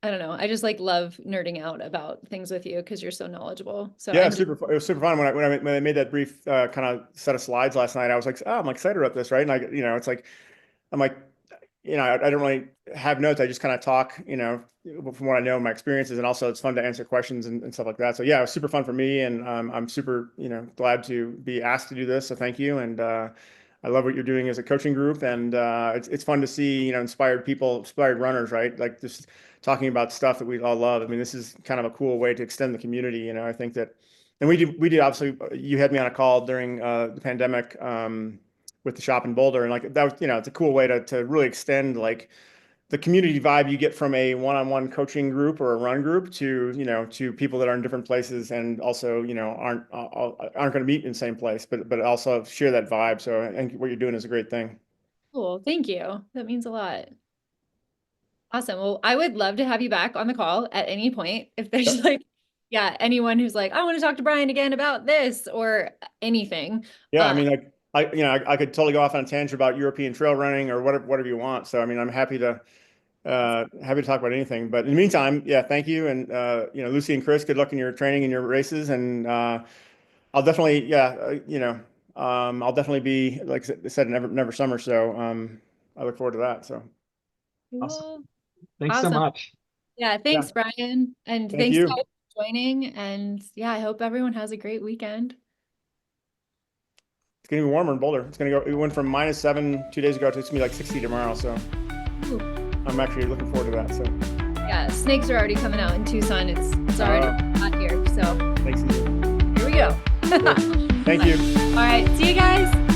don't know. I just like love nerding out about things with you because you're so knowledgeable. So yeah, it was super fun when I made that brief kind of set of slides last night. I was like, oh, I'm excited about this, right? And it's like, I'm like, you know, I don't really have notes. I just kind of talk, you know, from what I know, my experiences, and also it's fun to answer questions and stuff like that. So yeah, it was super fun for me, and I'm super, you know, glad to be asked to do this. So thank you, and I love what you're doing as a coaching group, and it's fun to see, you know, inspired people, inspired runners, right? Like just talking about stuff that we all love. I mean, this is kind of a cool way to extend the community. You know, I think that, and we did obviously. You had me on a call during the pandemic. With the shop in Boulder, and like that was, you know, it's a cool way to really extend like the community vibe you get from a one-on-one coaching group or a run group to, you know, to people that are in different places and also, you know, aren't going to meet in the same place, but also share that vibe. So I think what you're doing is a great thing. Cool. Thank you. That means a lot. Awesome. Well, I would love to have you back on the call at any point. If there's like, yeah, anyone who's like, I want to talk to Brian again about this or anything. Yeah. I mean, like, you know, I could totally go off on a tangent about European trail running or whatever you want. So, I mean, I'm happy to talk about anything, but in the meantime, yeah, thank you. And, you know, Lucy and Chris, good luck in your training and your races. And, I'll definitely, you know, I'll definitely be, like I said, never summer. So, I look forward to that. So. Cool. Thanks so much. Yeah. Thanks, Brian. And Thank thanks you. guys for joining. And yeah, I hope everyone has a great weekend. It's gonna be warmer in Boulder. It's gonna go. It went from -7 2 days ago to it's gonna be like 60 tomorrow. So Ooh. I'm actually looking forward to that. So Yeah, snakes are already coming out in Tucson. It's already hot here. So thanks. here we go. Cool. Thank you. All right. See you guys.